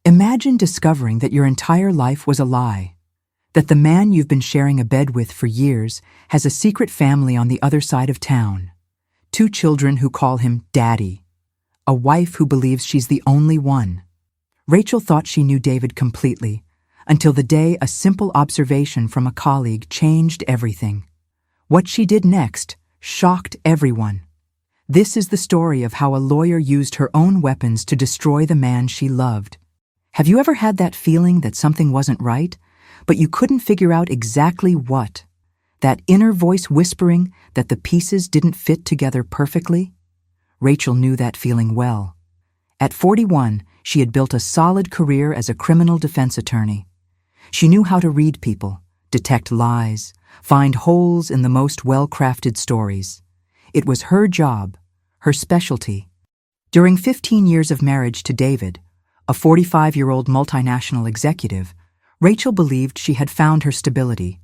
Imagine discovering that your entire life was a lie, that the man you've been sharing a bed with for years has a secret family on the other side of town, 2 children who call him Daddy, a wife who believes she's the only one. Rachel thought she knew David completely, until the day a simple observation from a colleague changed everything. What she did next shocked everyone. This is the story of how a lawyer used her own weapons to destroy the man she loved. Have you ever had that feeling that something wasn't right, but you couldn't figure out exactly what? That inner voice whispering that the pieces didn't fit together perfectly? Rachel knew that feeling well. At 41, she had built a solid career as a criminal defense attorney. She knew how to read people, detect lies, find holes in the most well-crafted stories. It was her job, her specialty. During 15 years of marriage to David, a 45-year-old multinational executive, Rachel believed she had found her stability.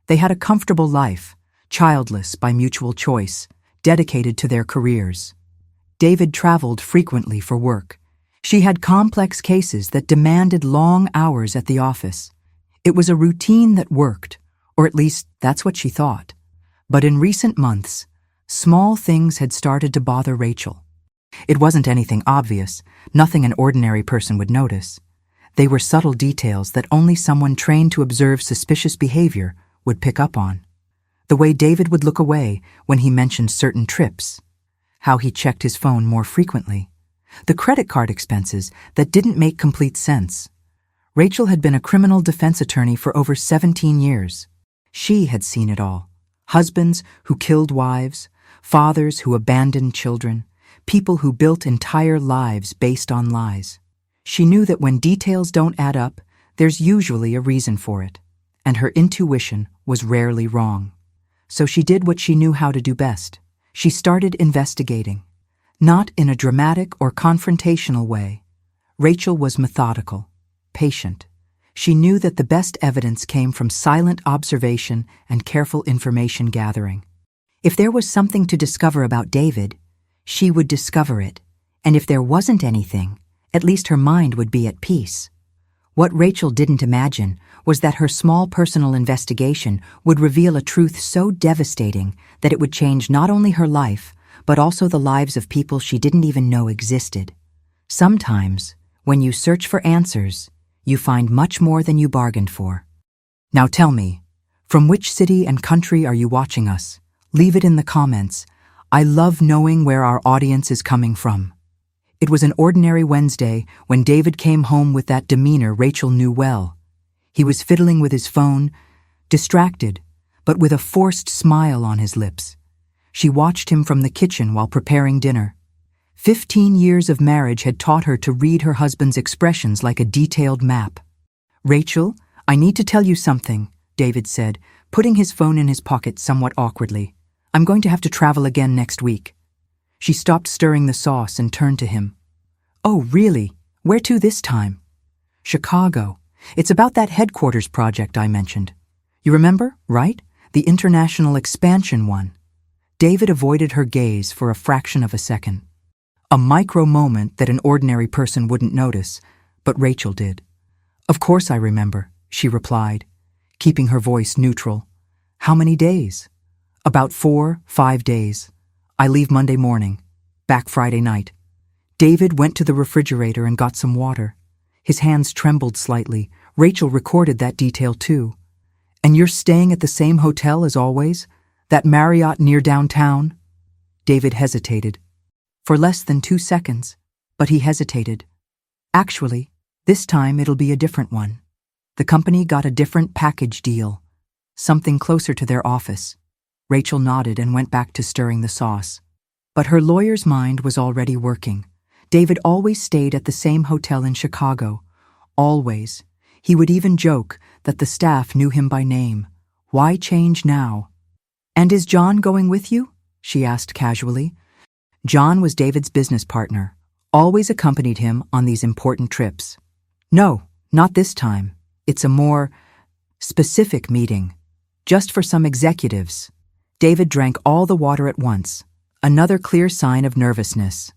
They had a comfortable life, childless by mutual choice, dedicated to their careers. David traveled frequently for work. She had complex cases that demanded long hours at the office. It was a routine that worked, or at least that's what she thought. But in recent months, small things had started to bother Rachel. It wasn't anything obvious, nothing an ordinary person would notice. They were subtle details that only someone trained to observe suspicious behavior would pick up on. The way David would look away when he mentioned certain trips, how he checked his phone more frequently, the credit card expenses that didn't make complete sense. Rachel had been a criminal defense attorney for over 17 years. She had seen it all. Husbands who killed wives, fathers who abandoned children, people who built entire lives based on lies. She knew that when details don't add up, there's usually a reason for it, and her intuition was rarely wrong. So she did what she knew how to do best. She started investigating. Not in a dramatic or confrontational way. Rachel was methodical, patient. She knew that the best evidence came from silent observation and careful information gathering. If there was something to discover about David, she would discover it, and if there wasn't anything, at least her mind would be at peace. What Rachel didn't imagine was that her small personal investigation would reveal a truth so devastating that it would change not only her life, but also the lives of people she didn't even know existed. Sometimes, when you search for answers, you find much more than you bargained for. Now tell me, from which city and country are you watching us? Leave it in the comments. I love knowing where our audience is coming from. It was an ordinary Wednesday when David came home with that demeanor Rachel knew well. He was fiddling with his phone, distracted, but with a forced smile on his lips. She watched him from the kitchen while preparing dinner. 15 years of marriage had taught her to read her husband's expressions like a detailed map. "Rachel, I need to tell you something," David said, putting his phone in his pocket somewhat awkwardly. "I'm going to have to travel again next week." She stopped stirring the sauce and turned to him. "Oh, really? Where to this time?" "Chicago. It's about that headquarters project I mentioned. You remember, right? The international expansion one." David avoided her gaze for a fraction of a second. A micro moment that an ordinary person wouldn't notice, but Rachel did. "Of course I remember," she replied, keeping her voice neutral. "How many days?" "About 4-5 days. I leave Monday morning, back Friday night." David went to the refrigerator and got some water. His hands trembled slightly. Rachel recorded that detail too. "And you're staying at the same hotel as always? That Marriott near downtown?" David hesitated. For less than 2 seconds, but he hesitated. "Actually, this time it'll be a different one. The company got a different package deal, something closer to their office." Rachel nodded and went back to stirring the sauce. But her lawyer's mind was already working. David always stayed at the same hotel in Chicago. Always. He would even joke that the staff knew him by name. Why change now? "And is John going with you?" she asked casually. John was David's business partner, always accompanied him on these important trips. "No, not this time. It's a more specific meeting. Just for some executives." David drank all the water at once, another clear sign of nervousness.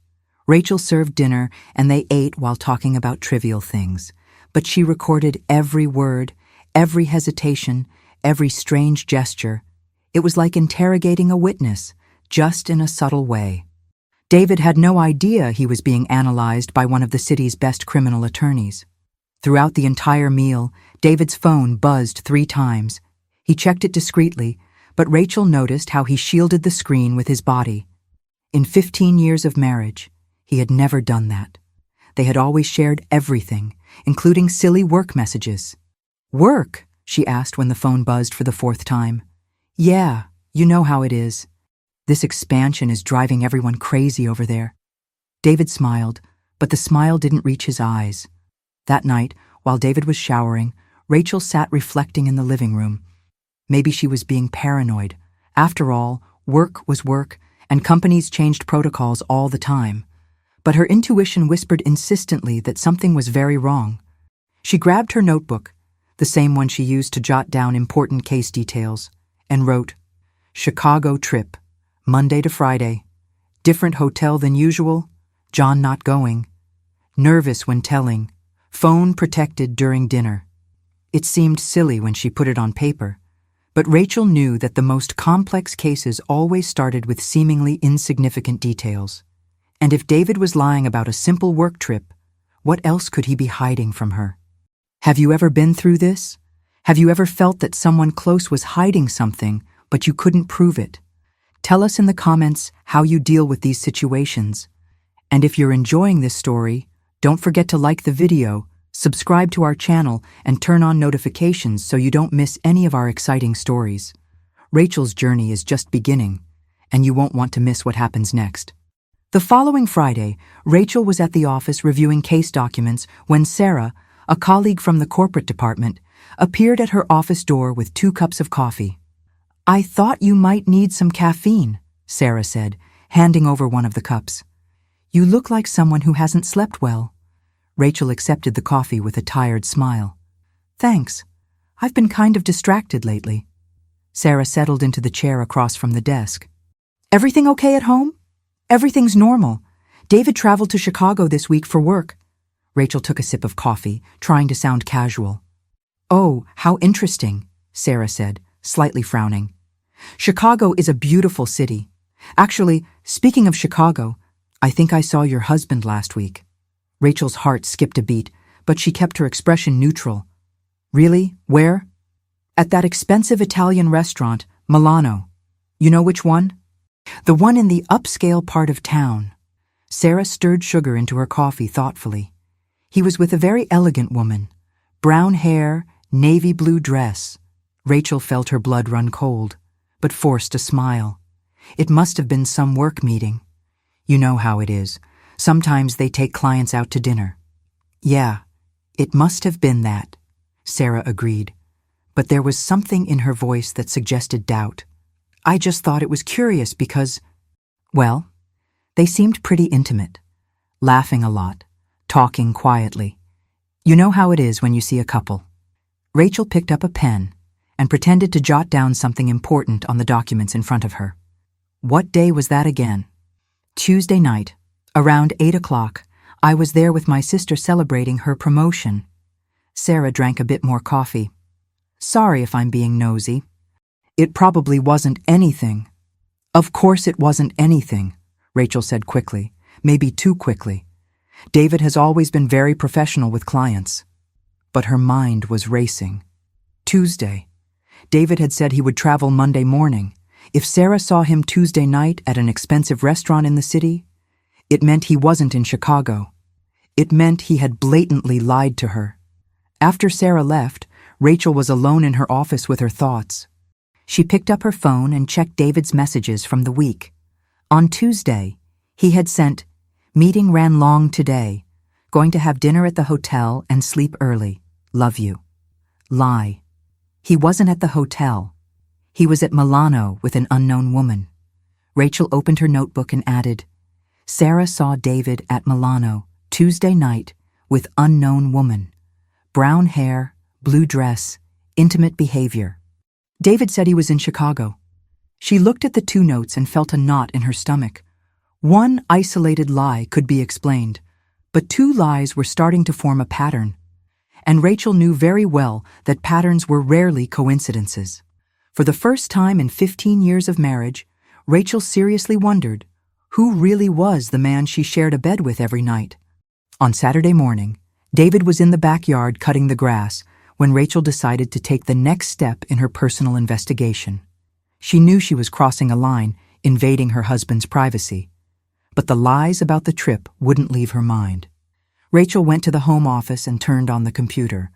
Rachel served dinner, and they ate while talking about trivial things. But she recorded every word, every hesitation, every strange gesture. It was like interrogating a witness, just in a subtle way. David had no idea he was being analyzed by one of the city's best criminal attorneys. Throughout the entire meal, David's phone buzzed 3 times. He checked it discreetly, but Rachel noticed how he shielded the screen with his body. In 15 years of marriage, he had never done that. They had always shared everything, including silly work messages. "Work?" she asked when the phone buzzed for the 4th time. "Yeah, you know how it is. This expansion is driving everyone crazy over there." David smiled, but the smile didn't reach his eyes. That night, while David was showering, Rachel sat reflecting in the living room. Maybe she was being paranoid. After all, work was work, and companies changed protocols all the time. But her intuition whispered insistently that something was very wrong. She grabbed her notebook, the same one she used to jot down important case details, and wrote, "Chicago trip, Monday to Friday. Different hotel than usual, John not going. Nervous when telling, phone protected during dinner." It seemed silly when she put it on paper, but Rachel knew that the most complex cases always started with seemingly insignificant details. And if David was lying about a simple work trip, what else could he be hiding from her? Have you ever been through this? Have you ever felt that someone close was hiding something, but you couldn't prove it? Tell us in the comments how you deal with these situations. And if you're enjoying this story, don't forget to like the video, subscribe to our channel, and turn on notifications so you don't miss any of our exciting stories. Rachel's journey is just beginning, and you won't want to miss what happens next. The following Friday, Rachel was at the office reviewing case documents when Sarah, a colleague from the corporate department, appeared at her office door with 2 cups of coffee. "I thought you might need some caffeine," Sarah said, handing over one of the cups. "You look like someone who hasn't slept well." Rachel accepted the coffee with a tired smile. "Thanks. I've been kind of distracted lately." Sarah settled into the chair across from the desk. "Everything okay at home?" "Everything's normal. David traveled to Chicago this week for work." Rachel took a sip of coffee, trying to sound casual. "Oh, how interesting," Sarah said, slightly frowning. "Chicago is a beautiful city. Actually, speaking of Chicago, I think I saw your husband last week." Rachel's heart skipped a beat, but she kept her expression neutral. "Really? Where?" "At that expensive Italian restaurant, Milano. You know which one?" "The one in the upscale part of town." Sarah stirred sugar into her coffee thoughtfully. "He was with a very elegant woman. Brown hair, navy blue dress." Rachel felt her blood run cold, but forced a smile. It must have been some work meeting. You know how it is. Sometimes they take clients out to dinner. "Yeah, it must have been that," Sarah agreed. But there was something in her voice that suggested doubt. "I just thought it was curious because, well, they seemed pretty intimate, laughing a lot, talking quietly. You know how it is when you see a couple." Rachel picked up a pen and pretended to jot down something important on the documents in front of her. "What day was that again?" "Tuesday night, around 8 o'clock. I was there with my sister celebrating her promotion." Sarah drank a bit more coffee. "Sorry if I'm being nosy." "It probably wasn't anything." "Of course it wasn't anything," Rachel said quickly, maybe too quickly. David has always been very professional with clients. But her mind was racing. Tuesday. David had said he would travel Monday morning. If Sarah saw him Tuesday night at an expensive restaurant in the city, it meant he wasn't in Chicago. It meant he had blatantly lied to her. After Sarah left, Rachel was alone in her office with her thoughts. She picked up her phone and checked David's messages from the week. On Tuesday, he had sent, "Meeting ran long today. Going to have dinner at the hotel and sleep early. Love you." Lie. He wasn't at the hotel. He was at Milano with an unknown woman. Rachel opened her notebook and added, "Sarah saw David at Milano Tuesday night with unknown woman. Brown hair, blue dress, intimate behavior." David said he was in Chicago. She looked at the 2 notes and felt a knot in her stomach. One isolated lie could be explained, but two lies were starting to form a pattern. And Rachel knew very well that patterns were rarely coincidences. For the first time in 15 years of marriage, Rachel seriously wondered who really was the man she shared a bed with every night. On Saturday morning, David was in the backyard cutting the grass when Rachel decided to take the next step in her personal investigation. She knew she was crossing a line, invading her husband's privacy. But the lies about the trip wouldn't leave her mind. Rachel went to the home office and turned on the computer.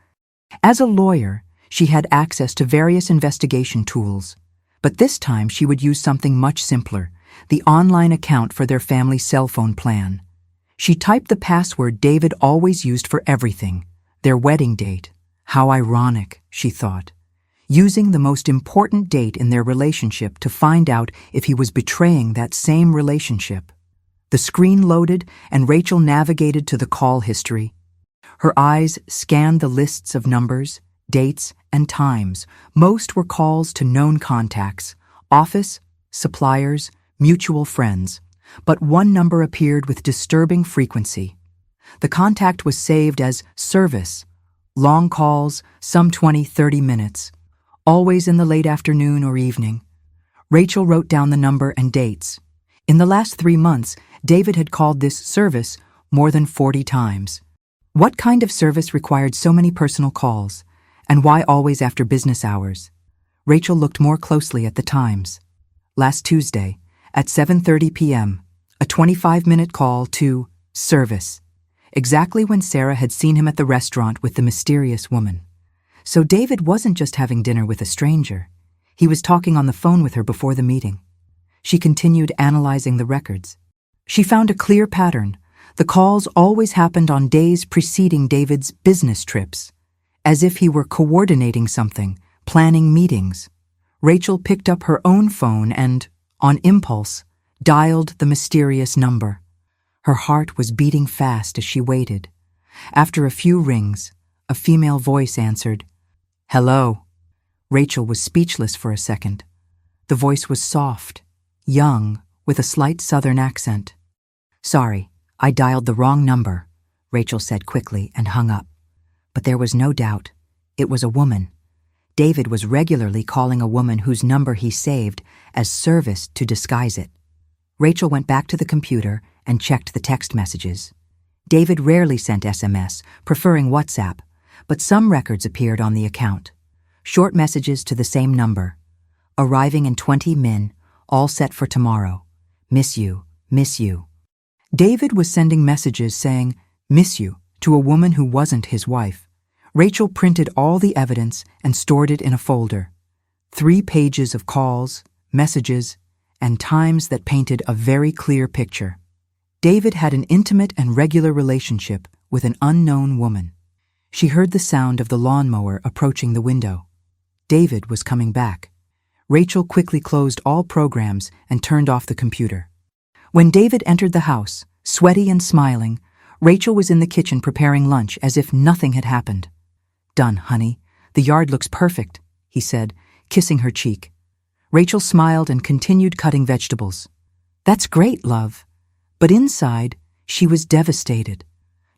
As a lawyer, she had access to various investigation tools. But this time she would use something much simpler, the online account for their family cell phone plan. She typed the password David always used for everything, their wedding date. How ironic, she thought. Using the most important date in their relationship to find out if he was betraying that same relationship. The screen loaded and Rachel navigated to the call history. Her eyes scanned the lists of numbers, dates, and times. Most were calls to known contacts, office, suppliers, mutual friends. But one number appeared with disturbing frequency. The contact was saved as service. Long calls, some 20-30 minutes. Always in the late afternoon or evening. Rachel wrote down the number and dates. In the last 3 months, David had called this service more than 40 times. What kind of service required so many personal calls, and why always after business hours? Rachel looked more closely at the times. Last Tuesday, at 7:30 p.m., a 25-minute call to service, exactly when Sarah had seen him at the restaurant with the mysterious woman. So David wasn't just having dinner with a stranger. He was talking on the phone with her before the meeting. She continued analyzing the records. She found a clear pattern. The calls always happened on days preceding David's business trips, as if he were coordinating something, planning meetings. Rachel picked up her own phone and, on impulse, dialed the mysterious number. Her heart was beating fast as she waited. After a few rings, a female voice answered, "Hello." Rachel was speechless for a second. The voice was soft, young, with a slight southern accent. "Sorry, I dialed the wrong number," Rachel said quickly and hung up. But there was no doubt. It was a woman. David was regularly calling a woman whose number he saved as service to disguise it. Rachel went back to the computer and checked the text messages. David rarely sent SMS, preferring WhatsApp, but some records appeared on the account. Short messages to the same number. "Arriving in 20 min, all set for tomorrow. Miss you, miss you." David was sending messages saying, "Miss you," to a woman who wasn't his wife. Rachel printed all the evidence and stored it in a folder. 3 pages of calls, messages, and times that painted a very clear picture. David had an intimate and regular relationship with an unknown woman. She heard the sound of the lawnmower approaching the window. David was coming back. Rachel quickly closed all programs and turned off the computer. When David entered the house, sweaty and smiling, Rachel was in the kitchen preparing lunch as if nothing had happened. "Done, honey. The yard looks perfect," he said, kissing her cheek. Rachel smiled and continued cutting vegetables. "That's great, love." But inside, she was devastated.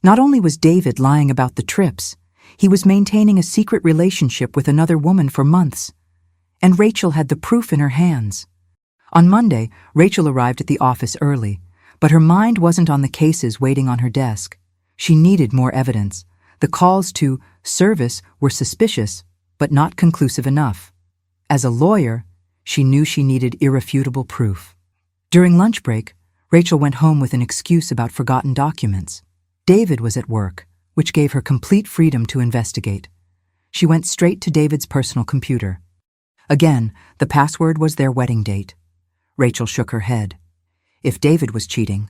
Not only was David lying about the trips, he was maintaining a secret relationship with another woman for months. And Rachel had the proof in her hands. On Monday, Rachel arrived at the office early, but her mind wasn't on the cases waiting on her desk. She needed more evidence. The calls to service were suspicious, but not conclusive enough. As a lawyer, she knew she needed irrefutable proof. During lunch break, Rachel went home with an excuse about forgotten documents. David was at work, which gave her complete freedom to investigate. She went straight to David's personal computer. Again, the password was their wedding date. Rachel shook her head. If David was cheating,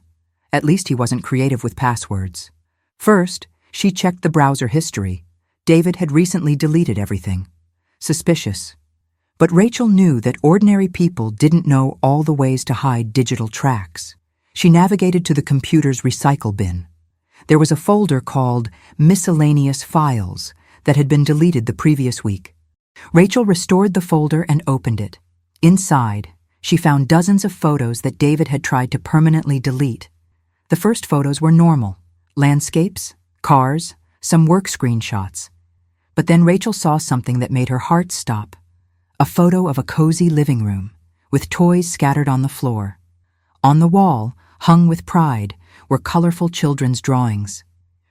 at least he wasn't creative with passwords. First, she checked the browser history. David had recently deleted everything. Suspicious. But Rachel knew that ordinary people didn't know all the ways to hide digital tracks. She navigated to the computer's recycle bin. There was a folder called Miscellaneous Files that had been deleted the previous week. Rachel restored the folder and opened it. Inside, She found dozens of photos that David had tried to permanently delete. The first photos were normal: landscapes, cars, some work screenshots. But then Rachel saw something that made her heart stop. A photo of a cozy living room, with toys scattered on the floor. On the wall, hung with pride, were colorful children's drawings.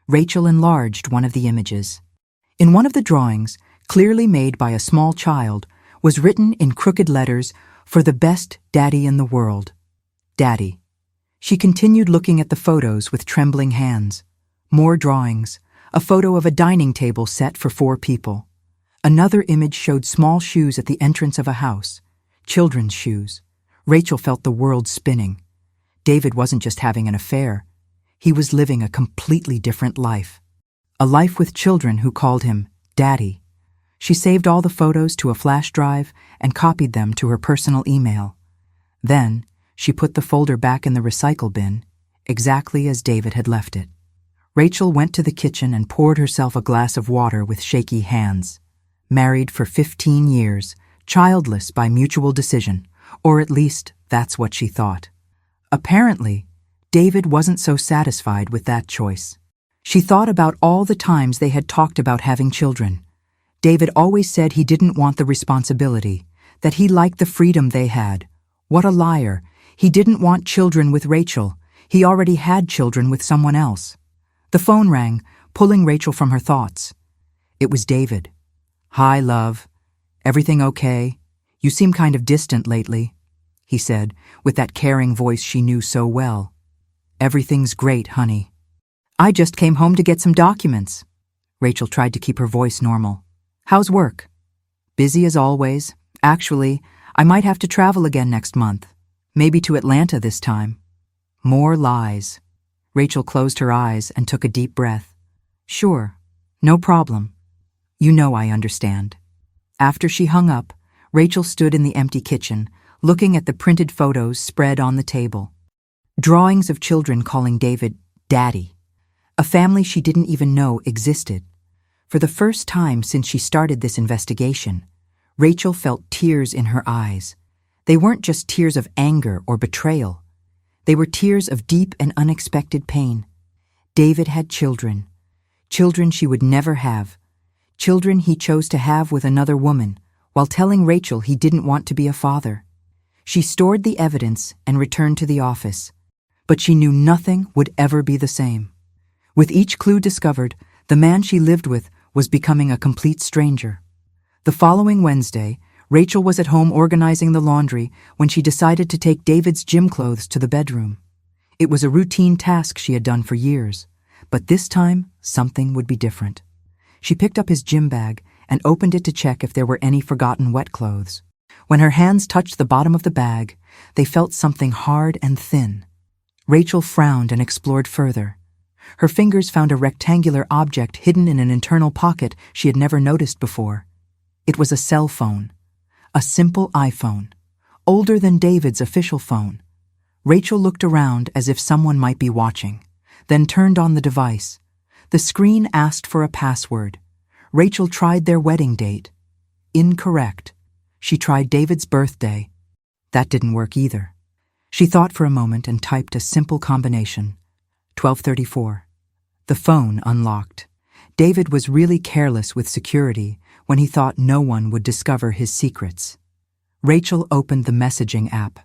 Rachel enlarged one of the images. In one of the drawings, clearly made by a small child, was written in crooked letters, "For the best daddy in the world. Daddy." She continued looking at the photos with trembling hands. More drawings, a photo of a dining table set for 4 people. Another image showed small shoes at the entrance of a house, children's shoes. Rachel felt the world spinning. David wasn't just having an affair. He was living a completely different life. A life with children who called him Daddy. She saved all the photos to a flash drive and copied them to her personal email. Then, she put the folder back in the recycle bin, exactly as David had left it. Rachel went to the kitchen and poured herself a glass of water with shaky hands. Married for 15 years, childless by mutual decision, or at least that's what she thought. Apparently, David wasn't so satisfied with that choice. She thought about all the times they had talked about having children. David always said he didn't want the responsibility, that he liked the freedom they had. What a liar. He didn't want children with Rachel. He already had children with someone else. The phone rang, pulling Rachel from her thoughts. It was David. "Hi, love. Everything okay? You seem kind of distant lately," he said, with that caring voice she knew so well. "Everything's great, honey. I just came home to get some documents." Rachel tried to keep her voice normal. "How's work?" "Busy as always. Actually, I might have to travel again next month. Maybe to Atlanta this time." More lies. Rachel closed her eyes and took a deep breath. "Sure, no problem. You know I understand." After she hung up, Rachel stood in the empty kitchen, looking at the printed photos spread on the table. Drawings of children calling David Daddy, a family she didn't even know existed. For the first time since she started this investigation, Rachel felt tears in her eyes. They weren't just tears of anger or betrayal. They were tears of deep and unexpected pain. David had children. Children she would never have. Children he chose to have with another woman, while telling Rachel he didn't want to be a father. She stored the evidence and returned to the office. But she knew nothing would ever be the same. With each clue discovered, the man she lived with was becoming a complete stranger. The following Wednesday, Rachel was at home organizing the laundry when she decided to take David's gym clothes to the bedroom. It was a routine task she had done for years, but this time something would be different. She picked up his gym bag and opened it to check if there were any forgotten wet clothes. When her hands touched the bottom of the bag, they felt something hard and thin. Rachel frowned and explored further. Her fingers found a rectangular object hidden in an internal pocket she had never noticed before. It was a cell phone. A simple iPhone, older than David's official phone. Rachel looked around as if someone might be watching, then turned on the device. The screen asked for a password. Rachel tried their wedding date. Incorrect. She tried David's birthday. That didn't work either. She thought for a moment and typed a simple combination. 1234. The phone unlocked. David was really careless with security when he thought no one would discover his secrets. Rachel opened the messaging app.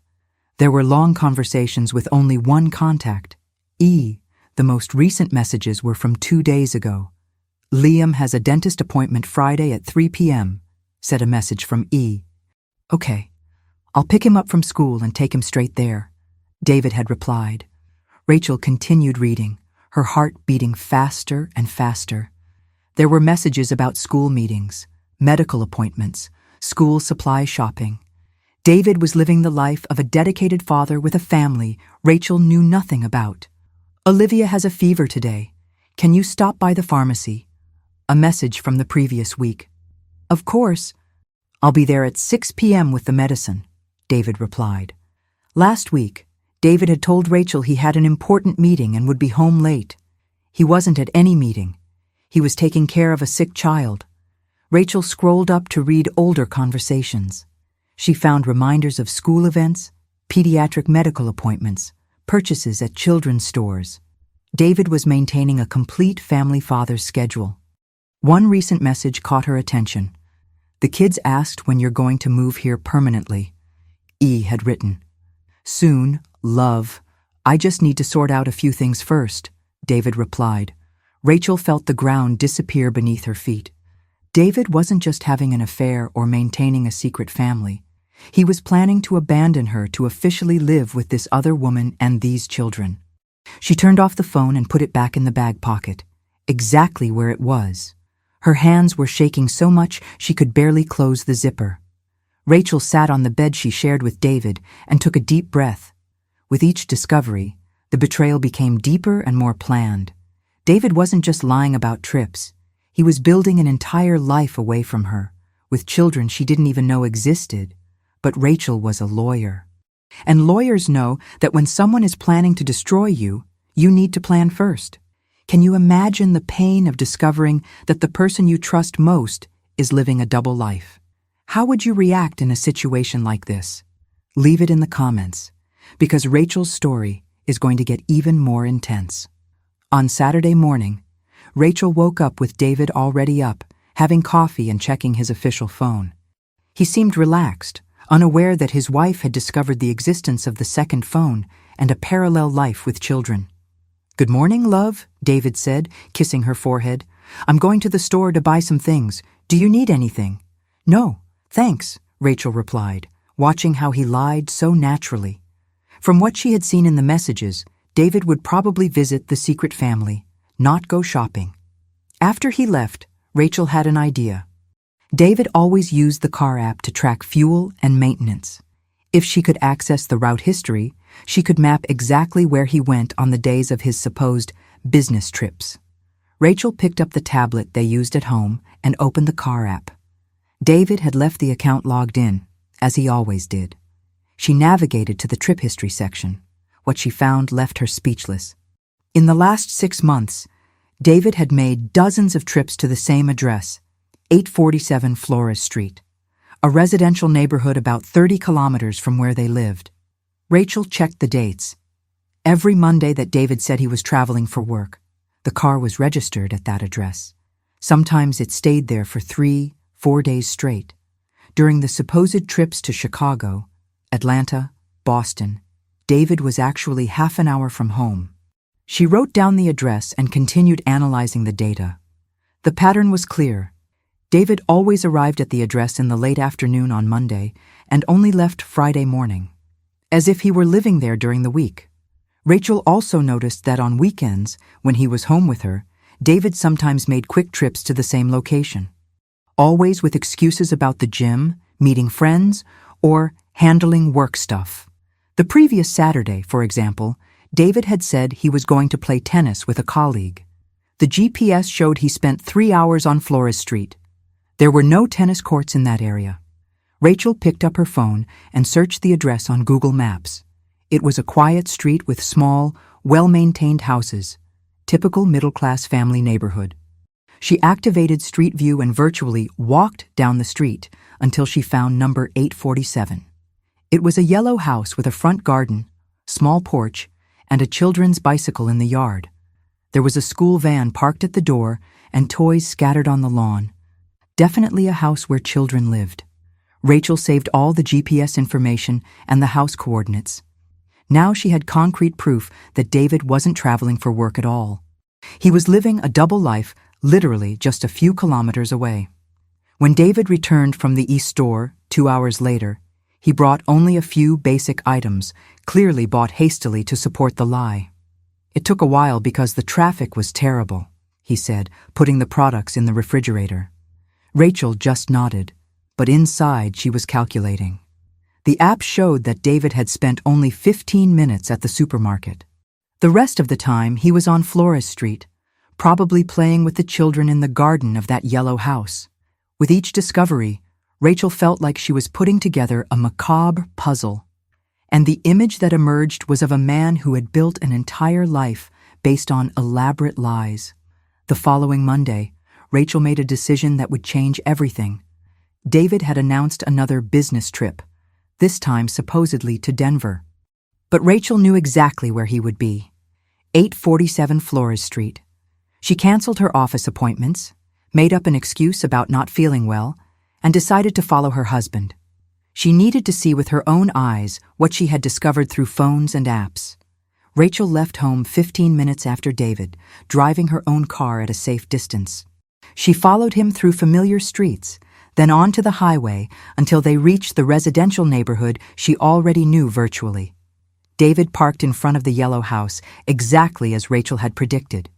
There were long conversations with only one contact, E. The most recent messages were from 2 days ago. "Liam has a dentist appointment Friday at 3 p.m., said a message from E. "Okay, I'll pick him up from school and take him straight there," David had replied. Rachel continued reading, her heart beating faster and faster. There were messages about school meetings, medical appointments, school supply shopping. David was living the life of a dedicated father with a family Rachel knew nothing about. "Olivia has a fever today. Can you stop by the pharmacy?" A message from the previous week. "Of course. I'll be there at 6 p.m. with the medicine," David replied. Last week, David had told Rachel he had an important meeting and would be home late. He wasn't at any meeting. He was taking care of a sick child. Rachel scrolled up to read older conversations. She found reminders of school events, pediatric medical appointments, purchases at children's stores. David was maintaining a complete family father's schedule. One recent message caught her attention. "The kids asked when you're going to move here permanently." E had written. "Soon, love. I just need to sort out a few things first," David replied. Rachel felt the ground disappear beneath her feet. David wasn't just having an affair or maintaining a secret family. He was planning to abandon her to officially live with this other woman and these children. She turned off the phone and put it back in the bag pocket, exactly where it was. Her hands were shaking so much she could barely close the zipper. Rachel sat on the bed she shared with David and took a deep breath. With each discovery, the betrayal became deeper and more planned. David wasn't just lying about trips. He was building an entire life away from her, with children she didn't even know existed. But Rachel was a lawyer. And lawyers know that when someone is planning to destroy you, you need to plan first. Can you imagine the pain of discovering that the person you trust most is living a double life? How would you react in a situation like this? Leave it in the comments, because Rachel's story is going to get even more intense. On Saturday morning, Rachel woke up with David already up, having coffee and checking his official phone. He seemed relaxed, unaware that his wife had discovered the existence of the second phone and a parallel life with children. "Good morning, love," David said, kissing her forehead. "I'm going to the store to buy some things. Do you need anything?" "No, thanks," Rachel replied, watching how he lied so naturally. From what she had seen in the messages, David would probably visit the secret family, not go shopping. After he left, Rachel had an idea. David always used the car app to track fuel and maintenance. If she could access the route history, she could map exactly where he went on the days of his supposed business trips. Rachel picked up the tablet they used at home and opened the car app. David had left the account logged in, as he always did. She navigated to the trip history section. What she found left her speechless. In the last 6 months, David had made dozens of trips to the same address, 847 Flores Street, a residential neighborhood about 30 kilometers from where they lived. Rachel checked the dates. Every Monday that David said he was traveling for work, the car was registered at that address. Sometimes it stayed there for 3-4 days straight. During the supposed trips to Chicago, Atlanta, Boston, David was actually half an hour from home. She wrote down the address and continued analyzing the data. The pattern was clear. David always arrived at the address in the late afternoon on Monday and only left Friday morning, as if he were living there during the week. Rachel also noticed that on weekends, when he was home with her, David sometimes made quick trips to the same location, always with excuses about the gym, meeting friends, or handling work stuff. The previous Saturday, for example, David had said he was going to play tennis with a colleague. The GPS showed he spent 3 hours on Flores Street. There were no tennis courts in that area. Rachel picked up her phone and searched the address on Google Maps. It was a quiet street with small, well-maintained houses, typical middle-class family neighborhood. She activated Street View and virtually walked down the street until she found number 847. It was a yellow house with a front garden, small porch, and a children's bicycle in the yard. There was a school van parked at the door and toys scattered on the lawn. Definitely a house where children lived. Rachel saved all the GPS information and the house coordinates. Now she had concrete proof that David wasn't traveling for work at all. He was living a double life, literally just a few kilometers away. When David returned from the East Store 2 hours later, he brought only a few basic items, clearly bought hastily to support the lie. "It took a while because the traffic was terrible," he said, putting the products in the refrigerator. Rachel just nodded, but inside she was calculating. The app showed that David had spent only 15 minutes at the supermarket. The rest of the time he was on Flores Street, probably playing with the children in the garden of that yellow house. With each discovery, Rachel felt like she was putting together a macabre puzzle. And the image that emerged was of a man who had built an entire life based on elaborate lies. The following Monday, Rachel made a decision that would change everything. David had announced another business trip, this time supposedly to Denver. But Rachel knew exactly where he would be: 847 Flores Street. She canceled her office appointments, made up an excuse about not feeling well, and decided to follow her husband. She needed to see with her own eyes what she had discovered through phones and apps. Rachel left home 15 minutes after David, driving her own car at a safe distance. She followed him through familiar streets, then onto the highway until they reached the residential neighborhood she already knew virtually. David parked in front of the yellow house, exactly as Rachel had predicted.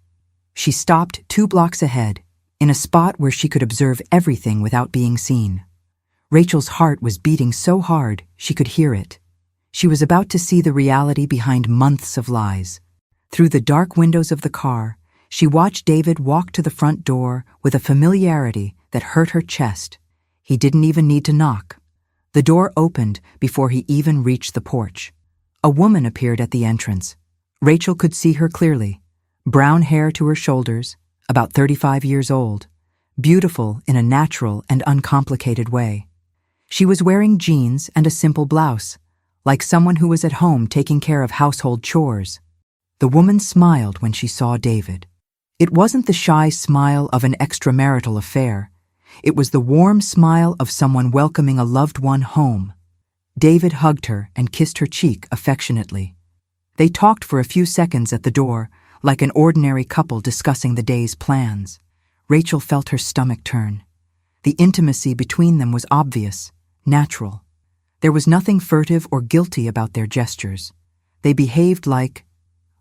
She stopped 2 blocks ahead, in a spot where she could observe everything without being seen. Rachel's heart was beating so hard she could hear it. She was about to see the reality behind months of lies. Through the dark windows of the car, she watched David walk to the front door with a familiarity that hurt her chest. He didn't even need to knock. The door opened before he even reached the porch. A woman appeared at the entrance. Rachel could see her clearly. Brown hair to her shoulders, about 35 years old, beautiful in a natural and uncomplicated way. She was wearing jeans and a simple blouse, like someone who was at home taking care of household chores. The woman smiled when she saw David. It wasn't the shy smile of an extramarital affair. It was the warm smile of someone welcoming a loved one home. David hugged her and kissed her cheek affectionately. They talked for a few seconds at the door, like an ordinary couple discussing the day's plans. Rachel felt her stomach turn. The intimacy between them was obvious, natural. There was nothing furtive or guilty about their gestures. They behaved like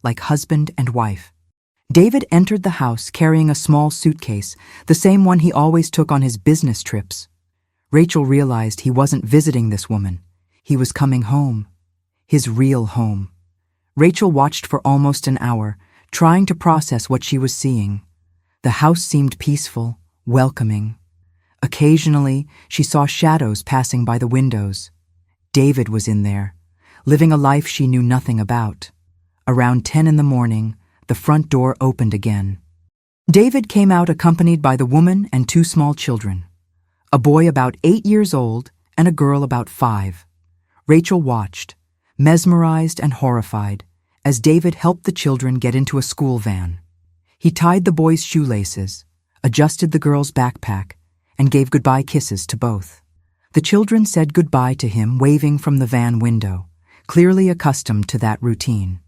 husband and wife. David entered the house carrying a small suitcase, the same one he always took on his business trips. Rachel realized he wasn't visiting this woman. He was coming home. His real home. Rachel watched for almost an hour, trying to process what she was seeing. The house seemed peaceful, welcoming. Occasionally, she saw shadows passing by the windows. David was in there, living a life she knew nothing about. Around 10 in the morning, the front door opened again. David came out accompanied by the woman and 2 small children, a boy about 8 years old and a girl about 5. Rachel watched, mesmerized and horrified, as David helped the children get into a school van. He tied the boy's shoelaces, adjusted the girl's backpack, and gave goodbye kisses to both. The children said goodbye to him, waving from the van window, clearly accustomed to that routine.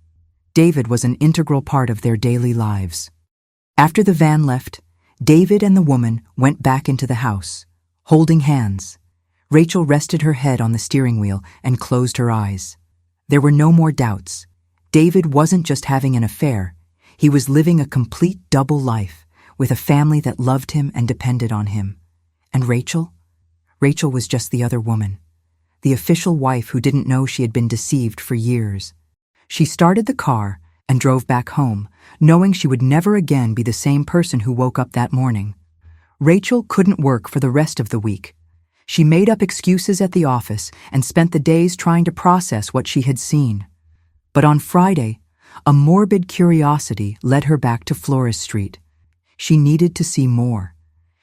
David was an integral part of their daily lives. After the van left, David and the woman went back into the house, holding hands. Rachel rested her head on the steering wheel and closed her eyes. There were no more doubts. David wasn't just having an affair. He was living a complete double life, with a family that loved him and depended on him. And Rachel? Rachel was just the other woman, the official wife who didn't know she had been deceived for years. She started the car and drove back home, knowing she would never again be the same person who woke up that morning. Rachel couldn't work for the rest of the week. She made up excuses at the office and spent the days trying to process what she had seen. But on Friday, a morbid curiosity led her back to Flores Street. She needed to see more.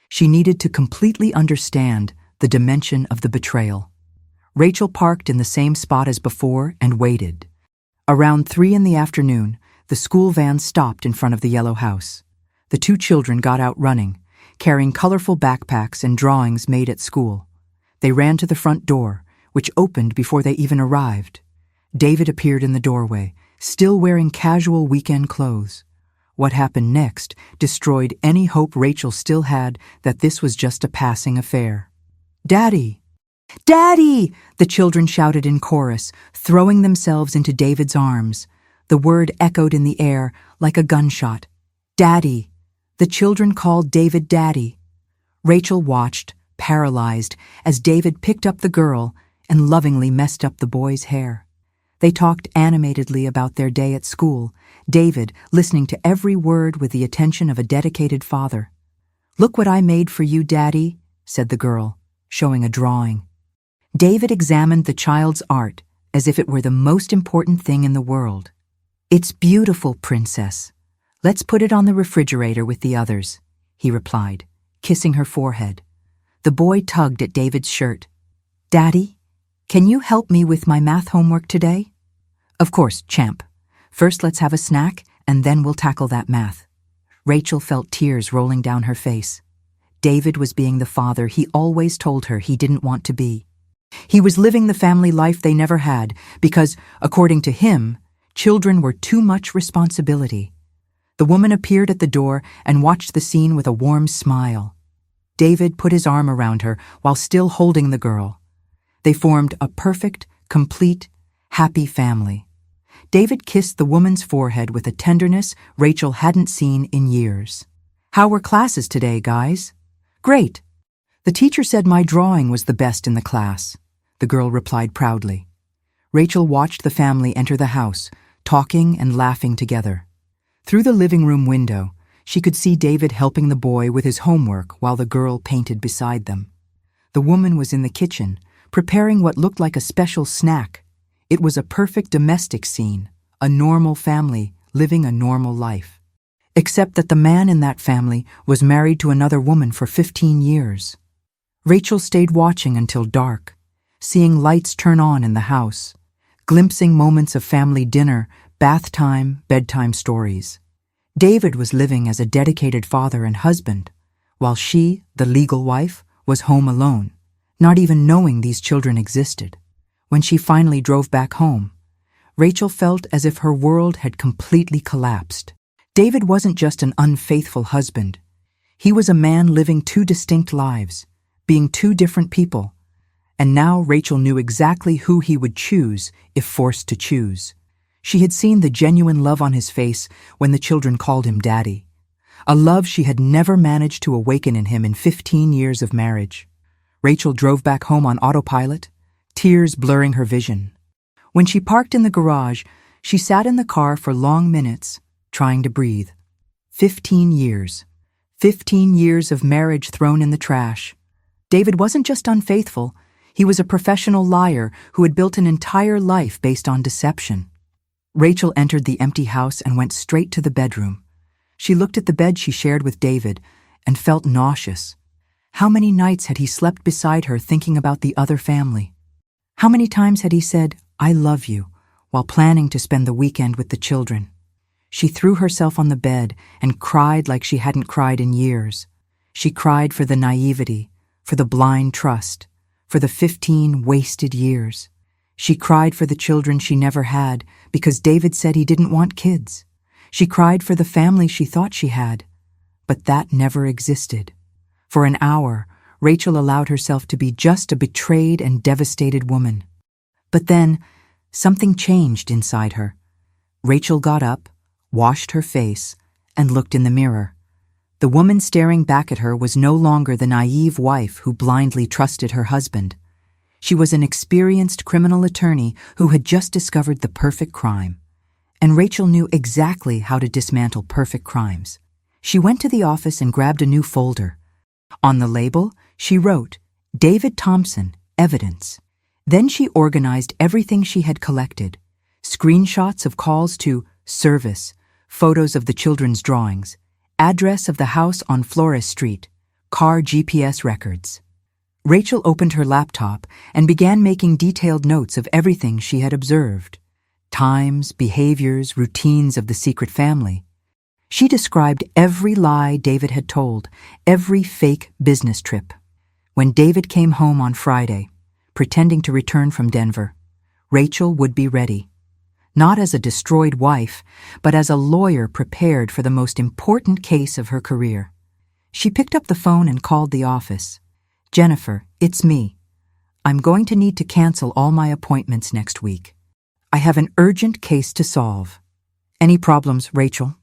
She needed to completely understand the dimension of the betrayal. Rachel parked in the same spot as before and waited. Around 3 in the afternoon, the school van stopped in front of the yellow house. The 2 children got out running, carrying colorful backpacks and drawings made at school. They ran to the front door, which opened before they even arrived. David appeared in the doorway, still wearing casual weekend clothes. What happened next destroyed any hope Rachel still had that this was just a passing affair. "Daddy! Daddy!" the children shouted in chorus, throwing themselves into David's arms. The word echoed in the air like a gunshot. "Daddy!" The children called David Daddy. Rachel watched, paralyzed, as David picked up the girl and lovingly messed up the boy's hair. They talked animatedly about their day at school, David listening to every word with the attention of a dedicated father. "Look what I made for you, Daddy," said the girl, showing a drawing. David examined the child's art as if it were the most important thing in the world. "It's beautiful, Princess. Let's put it on the refrigerator with the others," he replied, kissing her forehead. The boy tugged at David's shirt. "Daddy, can you help me with my math homework today?" "Of course, champ. First let's have a snack, and then we'll tackle that math." Rachel felt tears rolling down her face. David was being the father he always told her he didn't want to be. He was living the family life they never had because, according to him, children were too much responsibility. The woman appeared at the door and watched the scene with a warm smile. David put his arm around her while still holding the girl. They formed a perfect, complete, happy family. David kissed the woman's forehead with a tenderness Rachel hadn't seen in years. "How were classes today, guys?" "Great. The teacher said my drawing was the best in the class," the girl replied proudly. Rachel watched the family enter the house, talking and laughing together. Through the living room window, she could see David helping the boy with his homework while the girl painted beside them. The woman was in the kitchen, preparing what looked like a special snack. It was a perfect domestic scene, a normal family living a normal life. Except that the man in that family was married to another woman for 15 years. Rachel stayed watching until dark, seeing lights turn on in the house, glimpsing moments of family dinner, bath time, bedtime stories. David was living as a dedicated father and husband, while she, the legal wife, was home alone, not even knowing these children existed. When she finally drove back home, Rachel felt as if her world had completely collapsed. David wasn't just an unfaithful husband. He was a man living two distinct lives, being two different people. And now Rachel knew exactly who he would choose if forced to choose. She had seen the genuine love on his face when the children called him Daddy, a love she had never managed to awaken in him in 15 years of marriage. Rachel drove back home on autopilot, tears blurring her vision. When she parked in the garage, she sat in the car for long minutes, trying to breathe. 15 years. 15 years of marriage thrown in the trash. David wasn't just unfaithful, he was a professional liar who had built an entire life based on deception. Rachel entered the empty house and went straight to the bedroom. She looked at the bed she shared with David and felt nauseous. How many nights had he slept beside her thinking about the other family? How many times had he said, "I love you," while planning to spend the weekend with the children? She threw herself on the bed and cried like she hadn't cried in years. She cried for the naivety, for the blind trust, for the 15 wasted years. She cried for the children she never had because David said he didn't want kids. She cried for the family she thought she had, but that never existed. For an hour, Rachel allowed herself to be just a betrayed and devastated woman. But then, something changed inside her. Rachel got up, washed her face, and looked in the mirror. The woman staring back at her was no longer the naive wife who blindly trusted her husband. She was an experienced criminal attorney who had just discovered the perfect crime. And Rachel knew exactly how to dismantle perfect crimes. She went to the office and grabbed a new folder. On the label, she wrote, "David Thompson, Evidence." Then she organized everything she had collected. Screenshots of calls to service, photos of the children's drawings, address of the house on Flores Street, car GPS records. Rachel opened her laptop and began making detailed notes of everything she had observed. Times, behaviors, routines of the secret family. She described every lie David had told, every fake business trip. When David came home on Friday, pretending to return from Denver, Rachel would be ready. Not as a destroyed wife, but as a lawyer prepared for the most important case of her career. She picked up the phone and called the office. "Jennifer, it's me. I'm going to need to cancel all my appointments next week. I have an urgent case to solve." "Any problems, Rachel?"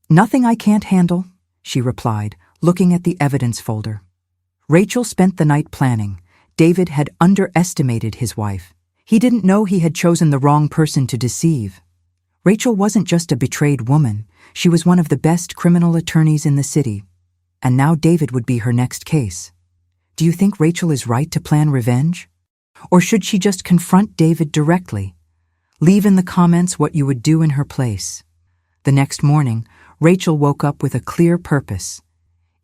"Nothing I can't handle," she replied, looking at the evidence folder. Rachel spent the night planning. David had underestimated his wife. He didn't know he had chosen the wrong person to deceive. Rachel wasn't just a betrayed woman. She was one of the best criminal attorneys in the city. And now David would be her next case. Do you think Rachel is right to plan revenge? Or should she just confront David directly? Leave in the comments what you would do in her place. The next morning, Rachel woke up with a clear purpose.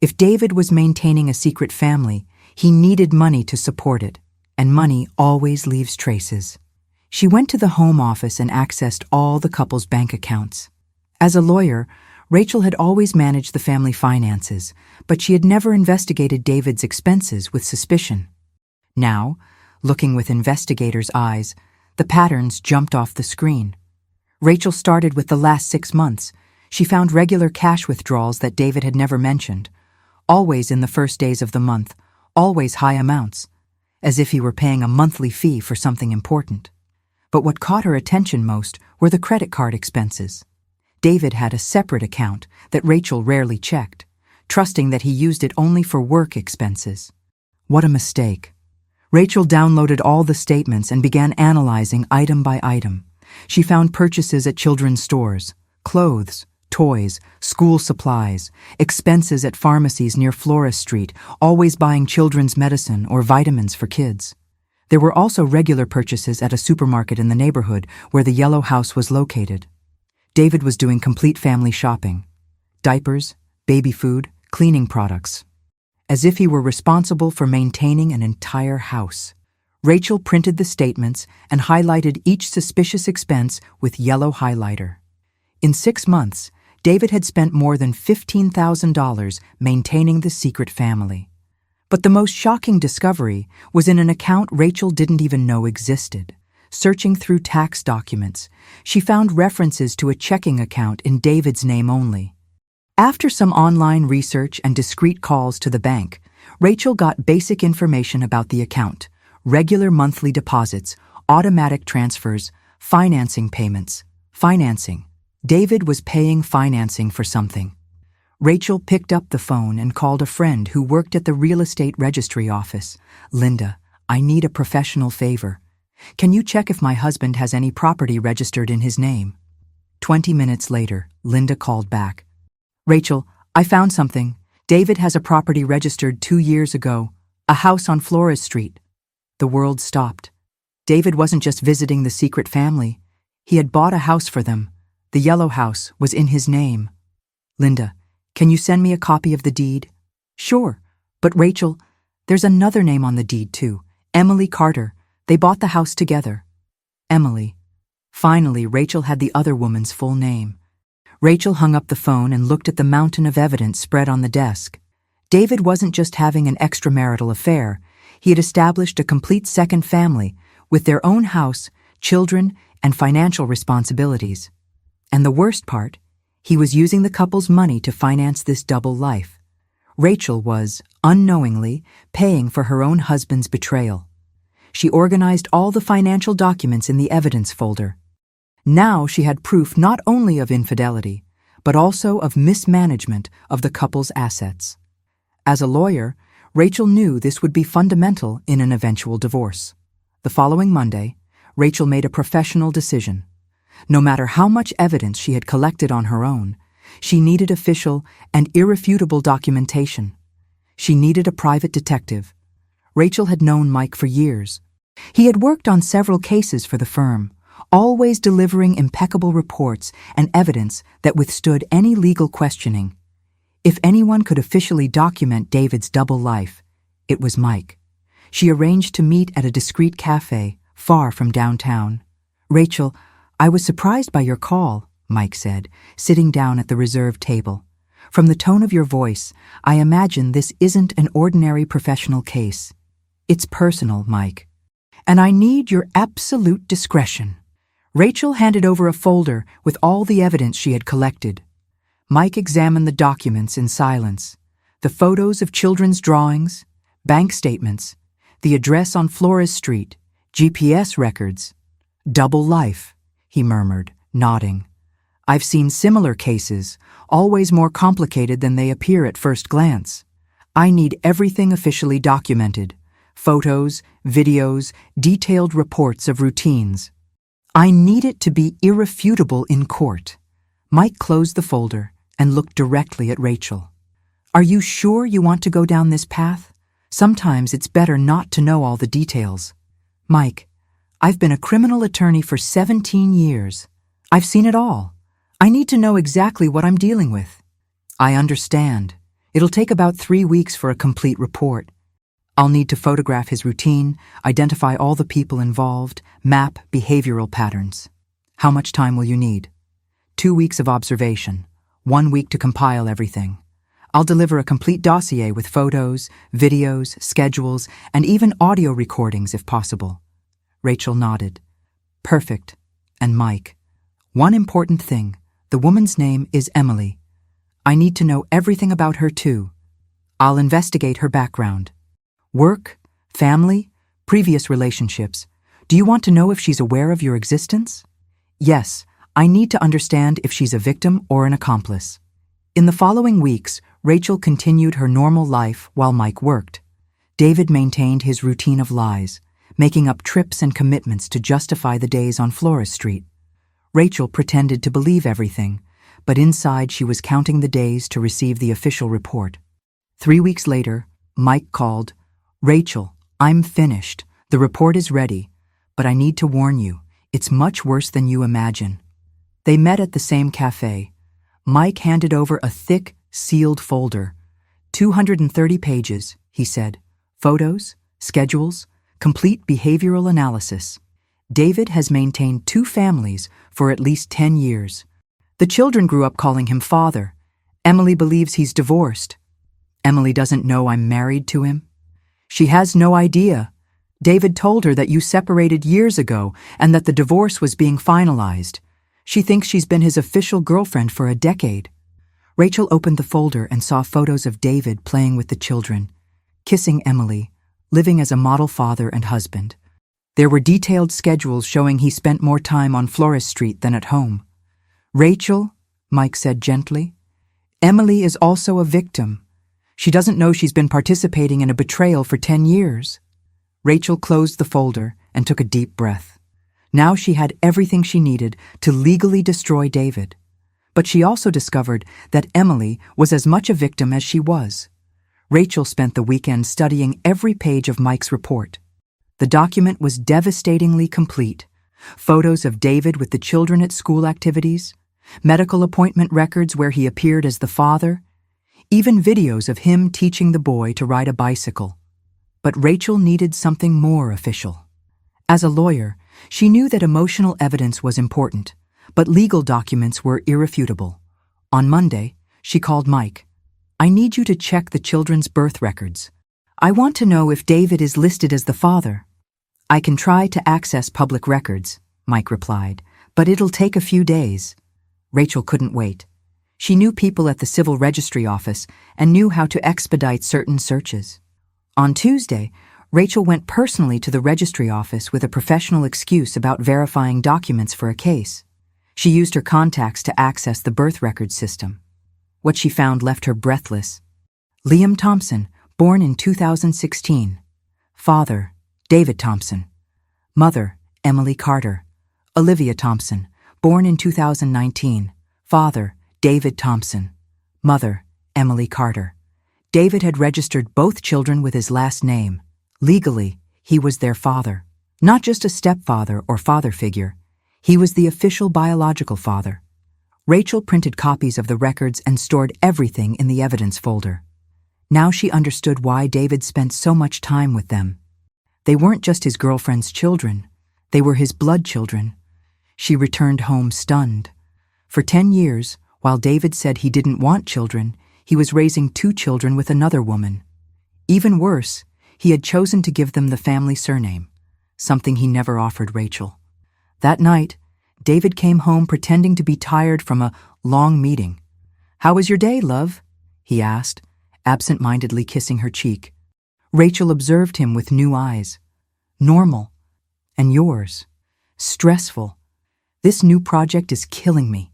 If David was maintaining a secret family, He needed money to support it, and money always leaves traces. She went to the home office and accessed all the couple's bank accounts. As a lawyer, Rachel had always managed the family finances, but she had never investigated David's expenses with suspicion. Now, looking with investigators' eyes, the patterns jumped off the screen. Rachel started with the last 6 months. She found regular cash withdrawals that David had never mentioned, always in the first days of the month, always high amounts, as if he were paying a monthly fee for something important. But what caught her attention most were the credit card expenses. David had a separate account that Rachel rarely checked, trusting that he used it only for work expenses. What a mistake. Rachel downloaded all the statements and began analyzing item by item. She found purchases at children's stores, clothes, toys, school supplies, expenses at pharmacies near Flores Street, always buying children's medicine or vitamins for kids. There were also regular purchases at a supermarket in the neighborhood where the yellow house was located. David was doing complete family shopping: diapers, baby food, cleaning products. As if he were responsible for maintaining an entire house. Rachel printed the statements and highlighted each suspicious expense with yellow highlighter. In 6 months, David had spent more than $15,000 maintaining the secret family. But the most shocking discovery was in an account Rachel didn't even know existed. Searching through tax documents, she found references to a checking account in David's name only. After some online research and discreet calls to the bank, Rachel got basic information about the account: regular monthly deposits, automatic transfers, financing payments. Financing. David was paying financing for something. Rachel picked up the phone and called a friend who worked at the real estate registry office. "Linda, I need a professional favor. Can you check if my husband has any property registered in his name?" 20 minutes later, Linda called back. "Rachel, I found something. David has a property registered 2 years ago, a house on Flores Street." The world stopped. David wasn't just visiting the secret family. He had bought a house for them. The yellow house was in his name. "Linda, can you send me a copy of the deed?" "Sure, but Rachel, there's another name on the deed too. Emily Carter. They bought the house together." Emily. Finally, Rachel had the other woman's full name. Rachel hung up the phone and looked at the mountain of evidence spread on the desk. David wasn't just having an extramarital affair. He had established a complete second family with their own house, children, and financial responsibilities. And the worst part, he was using the couple's money to finance this double life. Rachel was, unknowingly, paying for her own husband's betrayal. She organized all the financial documents in the evidence folder. Now she had proof not only of infidelity, but also of mismanagement of the couple's assets. As a lawyer, Rachel knew this would be fundamental in an eventual divorce. The following Monday, Rachel made a professional decision. No matter how much evidence she had collected on her own, she needed official and irrefutable documentation. She needed a private detective. Rachel had known Mike for years. He had worked on several cases for the firm, always delivering impeccable reports and evidence that withstood any legal questioning. If anyone could officially document David's double life, it was Mike. She arranged to meet at a discreet cafe far from downtown. "Rachel, I was surprised by your call," Mike said, sitting down at the reserved table. "From the tone of your voice, I imagine this isn't an ordinary professional case. It's personal, Mike. And I need your absolute discretion." Rachel handed over a folder with all the evidence she had collected. Mike examined the documents in silence. The photos of children's drawings, bank statements, the address on Flores Street, GPS records. "Double life," he murmured, nodding. "I've seen similar cases, always more complicated than they appear at first glance. I need everything officially documented. Photos, videos, detailed reports of routines. I need it to be irrefutable in court." Mike closed the folder and looked directly at Rachel. "Are you sure you want to go down this path? Sometimes it's better not to know all the details." "Mike, I've been a criminal attorney for 17 years. I've seen it all. I need to know exactly what I'm dealing with." "I understand. It'll take about 3 weeks for a complete report." I'll need to photograph his routine, identify all the people involved, map behavioral patterns. How much time will you need? 2 weeks of observation, 1 week to compile everything. I'll deliver a complete dossier with photos, videos, schedules, and even audio recordings if possible. Rachel nodded. Perfect. And Mike. One important thing. The woman's name is Emily. I need to know everything about her too. I'll investigate her background. Work, family, previous relationships. Do you want to know if she's aware of your existence? Yes, I need to understand if she's a victim or an accomplice. In the following weeks, Rachel continued her normal life while Mike worked. David maintained his routine of lies, making up trips and commitments to justify the days on Flores Street. Rachel pretended to believe everything, but inside she was counting the days to receive the official report. 3 weeks later, Mike called. Rachel, I'm finished. The report is ready, but I need to warn you, it's much worse than you imagine. They met at the same cafe. Mike handed over a thick, sealed folder. 230 pages, he said. Photos, schedules, complete behavioral analysis. David has maintained 2 families for at least 10 years. The children grew up calling him father. Emily believes he's divorced. Emily doesn't know I'm married to him. She has no idea. David told her that you separated years ago and that the divorce was being finalized. She thinks she's been his official girlfriend for a decade. Rachel opened the folder and saw photos of David playing with the children, kissing Emily, living as a model father and husband. There were detailed schedules showing he spent more time on Flores Street than at home. Rachel, Mike said gently, Emily is also a victim. She doesn't know she's been participating in a betrayal for 10 years. Rachel closed the folder and took a deep breath. Now she had everything she needed to legally destroy David. But she also discovered that Emily was as much a victim as she was. Rachel spent the weekend studying every page of Mike's report. The document was devastatingly complete. Photos of David with the children at school activities, medical appointment records where he appeared as the father, even videos of him teaching the boy to ride a bicycle. But Rachel needed something more official. As a lawyer, she knew that emotional evidence was important, but legal documents were irrefutable. On Monday, she called Mike. I need you to check the children's birth records. I want to know if David is listed as the father. I can try to access public records, Mike replied, but it'll take a few days. Rachel couldn't wait. She knew people at the civil registry office and knew how to expedite certain searches. On Tuesday, Rachel went personally to the registry office with a professional excuse about verifying documents for a case. She used her contacts to access the birth record system. What she found left her breathless. Liam Thompson, born in 2016. Father, David Thompson. Mother, Emily Carter. Olivia Thompson, born in 2019. Father, David Thompson. Mother, Emily Carter. David had registered both children with his last name. Legally, he was their father. Not just a stepfather or father figure. He was the official biological father. Rachel printed copies of the records and stored everything in the evidence folder. Now she understood why David spent so much time with them. They weren't just his girlfriend's children. They were his blood children. She returned home stunned. For 10 years, while David said he didn't want children, he was raising 2 children with another woman. Even worse, he had chosen to give them the family surname, something he never offered Rachel. That night, David came home pretending to be tired from a long meeting. "How was your day, love?" he asked, absent-mindedly kissing her cheek. Rachel observed him with new eyes. "Normal. And yours? Stressful. This new project is killing me."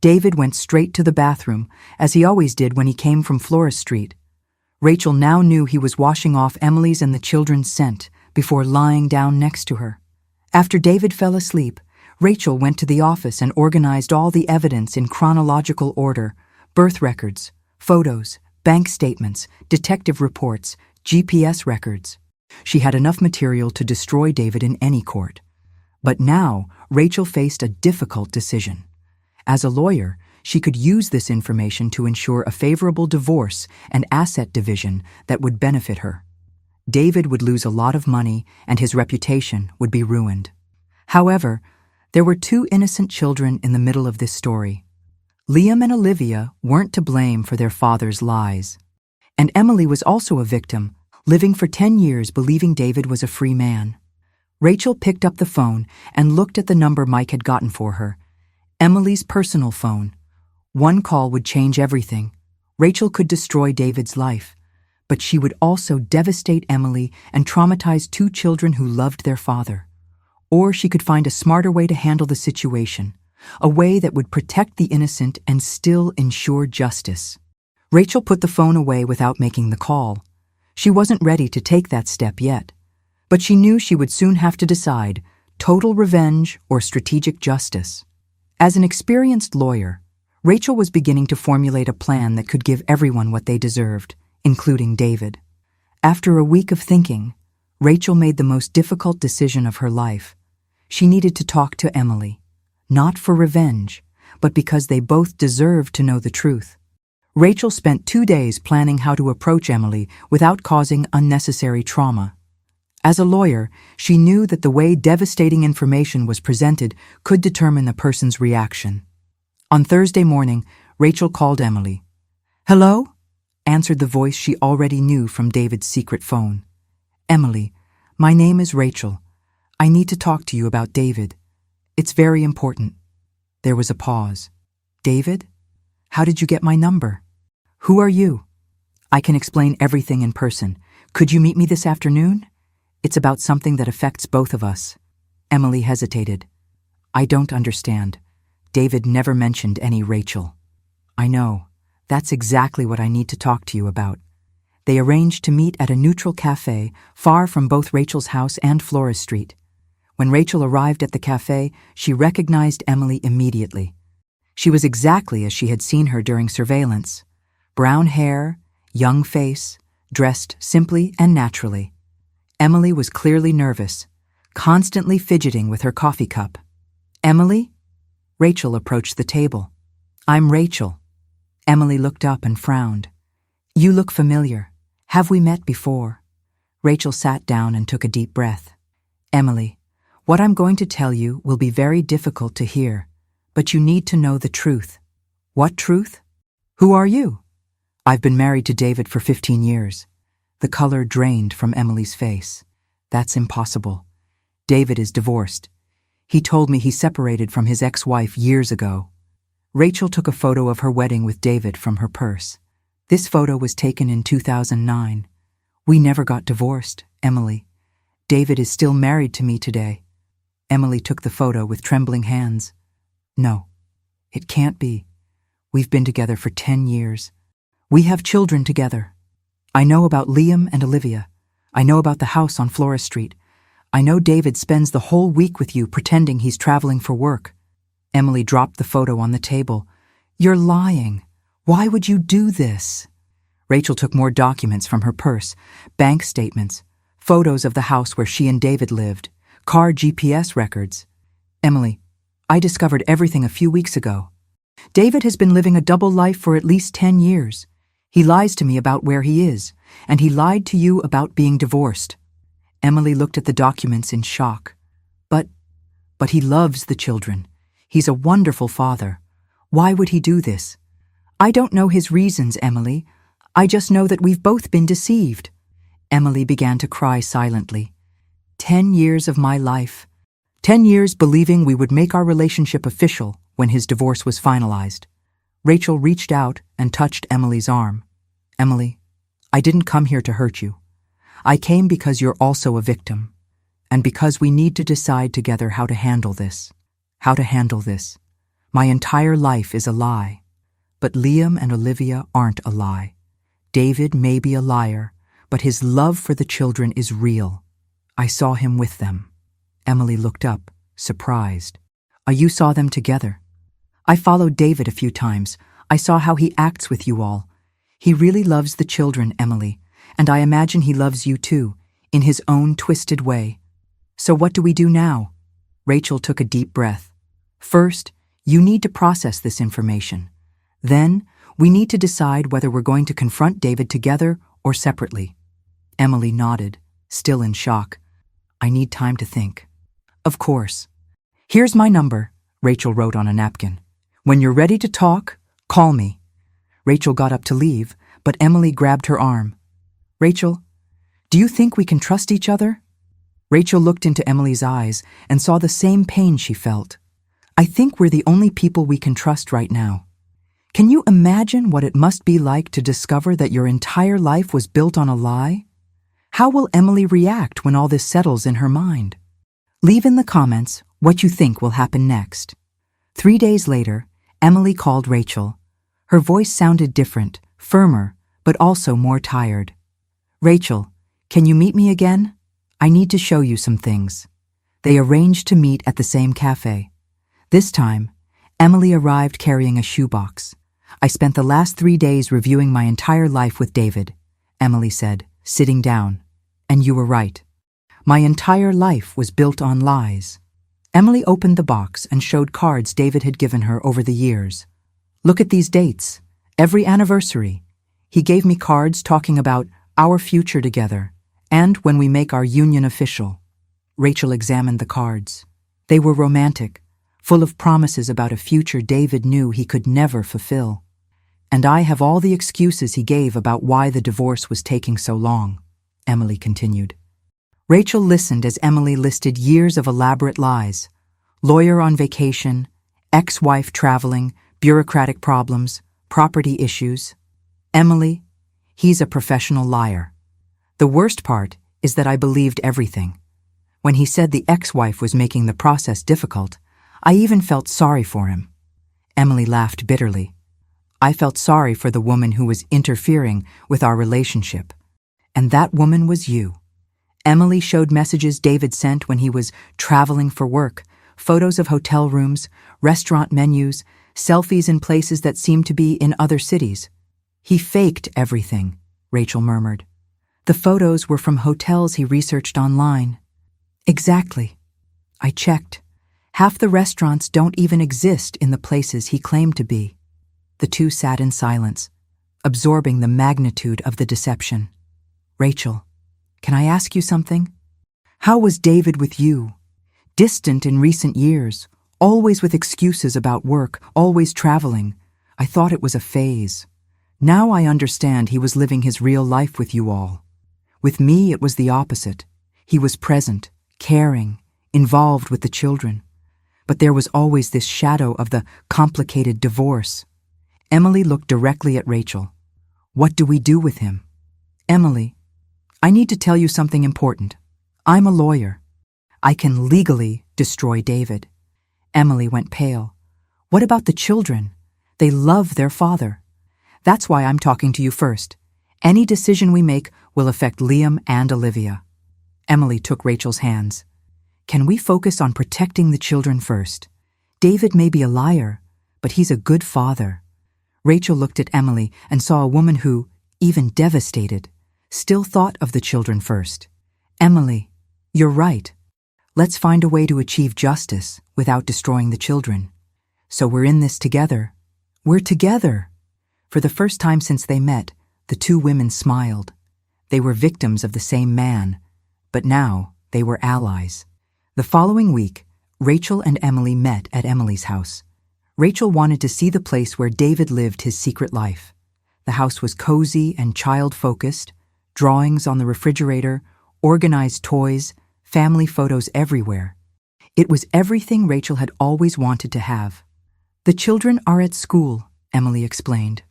David went straight to the bathroom, as he always did when he came from Flores Street. Rachel now knew he was washing off Emily's and the children's scent before lying down next to her. After David fell asleep, Rachel went to the office and organized all the evidence in chronological order: birth records, photos, bank statements, detective reports, GPS records. She had enough material to destroy David in any court. But now, Rachel faced a difficult decision. As a lawyer, she could use this information to ensure a favorable divorce and asset division that would benefit her. David would lose a lot of money and his reputation would be ruined. However, there were two innocent children in the middle of this story. Liam and Olivia weren't to blame for their father's lies. And Emily was also a victim, living for 10 years believing David was a free man. Rachel picked up the phone and looked at the number Mike had gotten for her. Emily's personal phone. One call would change everything. Rachel could destroy David's life, but she would also devastate Emily and traumatize two children who loved their father. Or she could find a smarter way to handle the situation, a way that would protect the innocent and still ensure justice. Rachel put the phone away without making the call. She wasn't ready to take that step yet, but she knew she would soon have to decide total revenge or strategic justice. As an experienced lawyer, Rachel was beginning to formulate a plan that could give everyone what they deserved, including David. After a week of thinking, Rachel made the most difficult decision of her life. She needed to talk to Emily, not for revenge, but because they both deserved to know the truth. Rachel spent 2 days planning how to approach Emily without causing unnecessary trauma. As a lawyer, she knew that the way devastating information was presented could determine the person's reaction. On Thursday morning, Rachel called Emily. "Hello?" answered the voice she already knew from David's secret phone. "Emily, my name is Rachel. I need to talk to you about David. It's very important." There was a pause. "David? How did you get my number? Who are you?" "I can explain everything in person. Could you meet me this afternoon? It's about something that affects both of us." Emily hesitated. "I don't understand. David never mentioned any Rachel." "I know. That's exactly what I need to talk to you about." They arranged to meet at a neutral cafe far from both Rachel's house and Flores Street. When Rachel arrived at the cafe, she recognized Emily immediately. She was exactly as she had seen her during surveillance. Brown hair, young face, dressed simply and naturally. Emily was clearly nervous, constantly fidgeting with her coffee cup. "Emily?" Rachel approached the table. "I'm Rachel." Emily looked up and frowned. "You look familiar. Have we met before?" Rachel sat down and took a deep breath. "Emily, what I'm going to tell you will be very difficult to hear, but you need to know the truth." "What truth? Who are you?" "I've been married to David for 15 years. The color drained from Emily's face. "That's impossible. David is divorced. He told me he separated from his ex-wife years ago." Rachel took a photo of her wedding with David from her purse. "This photo was taken in 2009. We never got divorced, Emily. David is still married to me today." Emily took the photo with trembling hands. "No, it can't be. We've been together for 10 years. We have children together. I know about Liam and Olivia. I know about the house on Flores Street. I know David spends the whole week with you pretending he's traveling for work." Emily dropped the photo on the table. "You're lying. Why would you do this?" Rachel took more documents from her purse, bank statements, photos of the house where she and David lived, car GPS records. "Emily, I discovered everything a few weeks ago. David has been living a double life for at least 10 years. He lies to me about where he is, and he lied to you about being divorced." Emily looked at the documents in shock. But he loves the children. He's a wonderful father. Why would he do this?" "I don't know his reasons, Emily. I just know that we've both been deceived." Emily began to cry silently. 10 years of my life. 10 years believing we would make our relationship official when his divorce was finalized. Rachel reached out and touched Emily's arm. "Emily, I didn't come here to hurt you. I came because you're also a victim, and because we need to decide together how to handle this. How to handle this. My entire life is a lie. But Liam and Olivia aren't a lie. David may be a liar, but his love for the children is real. I saw him with them." Emily looked up, surprised. "You saw them together?" "I followed David a few times. I saw how he acts with you all. He really loves the children, Emily, and I imagine he loves you too, in his own twisted way. So what do we do now?" Rachel took a deep breath. "First, you need to process this information. Then, we need to decide whether we're going to confront David together or separately." Emily nodded, still in shock. I need time to think. Of course. Here's my number, Rachel wrote on a napkin. When you're ready to talk, call me. Rachel got up to leave, but Emily grabbed her arm. Rachel, do you think we can trust each other? Rachel looked into Emily's eyes and saw the same pain she felt. I think we're the only people we can trust right now. Can you imagine what it must be like to discover that your entire life was built on a lie? How will Emily react when all this settles in her mind? Leave in the comments what you think will happen next. 3 days later, Emily called Rachel. Her voice sounded different, firmer, but also more tired. Rachel, can you meet me again? I need to show you some things. They arranged to meet at the same cafe. This time, Emily arrived carrying a shoebox. I spent the last 3 days reviewing my entire life with David, Emily said, sitting down. And you were right. My entire life was built on lies. Emily opened the box and showed cards David had given her over the years. Look at these dates. Every anniversary. He gave me cards talking about our future together, and when we make our union official. Rachel examined the cards. They were romantic, full of promises about a future David knew he could never fulfill. And I have all the excuses he gave about why the divorce was taking so long, Emily continued. Rachel listened as Emily listed years of elaborate lies. Lawyer on vacation, ex-wife traveling, bureaucratic problems, property issues. Emily, he's a professional liar. The worst part is that I believed everything. When he said the ex-wife was making the process difficult, I even felt sorry for him. Emily laughed bitterly. I felt sorry for the woman who was interfering with our relationship. And that woman was you. Emily showed messages David sent when he was traveling for work, photos of hotel rooms, restaurant menus, selfies in places that seemed to be in other cities. He faked everything, Rachel murmured. The photos were from hotels he researched online. Exactly. I checked. Half the restaurants don't even exist in the places he claimed to be. The two sat in silence, absorbing the magnitude of the deception. Rachel, can I ask you something? How was David with you? Distant in recent years, always with excuses about work, always traveling. I thought it was a phase. Now I understand he was living his real life with you all. With me, it was the opposite. He was present, caring, involved with the children. But there was always this shadow of the complicated divorce. Emily looked directly at Rachel. What do we do with him? Emily, I need to tell you something important. I'm a lawyer. I can legally destroy David. Emily went pale. What about the children? They love their father. That's why I'm talking to you first. Any decision we make will affect Liam and Olivia. Emily took Rachel's hands. Can we focus on protecting the children first? David may be a liar, but he's a good father. Rachel looked at Emily and saw a woman who, even devastated, still thought of the children first. Emily, you're right. Let's find a way to achieve justice without destroying the children. So we're in this together. We're together. For the first time since they met, the two women smiled. They were victims of the same man, but now they were allies. The following week, Rachel and Emily met at Emily's house. Rachel wanted to see the place where David lived his secret life. The house was cozy and child-focused, drawings on the refrigerator, organized toys, family photos everywhere. It was everything Rachel had always wanted to have. The children are at school, Emily explained.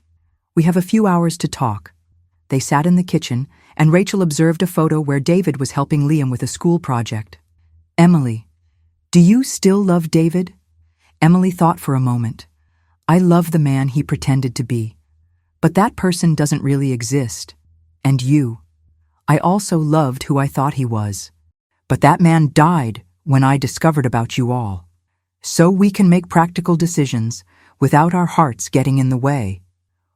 We have a few hours to talk. They sat in the kitchen, and Rachel observed a photo where David was helping Liam with a school project. Emily, do you still love David? Emily thought for a moment. I love the man he pretended to be. But that person doesn't really exist. And you. I also loved who I thought he was. But that man died when I discovered about you all. So we can make practical decisions without our hearts getting in the way.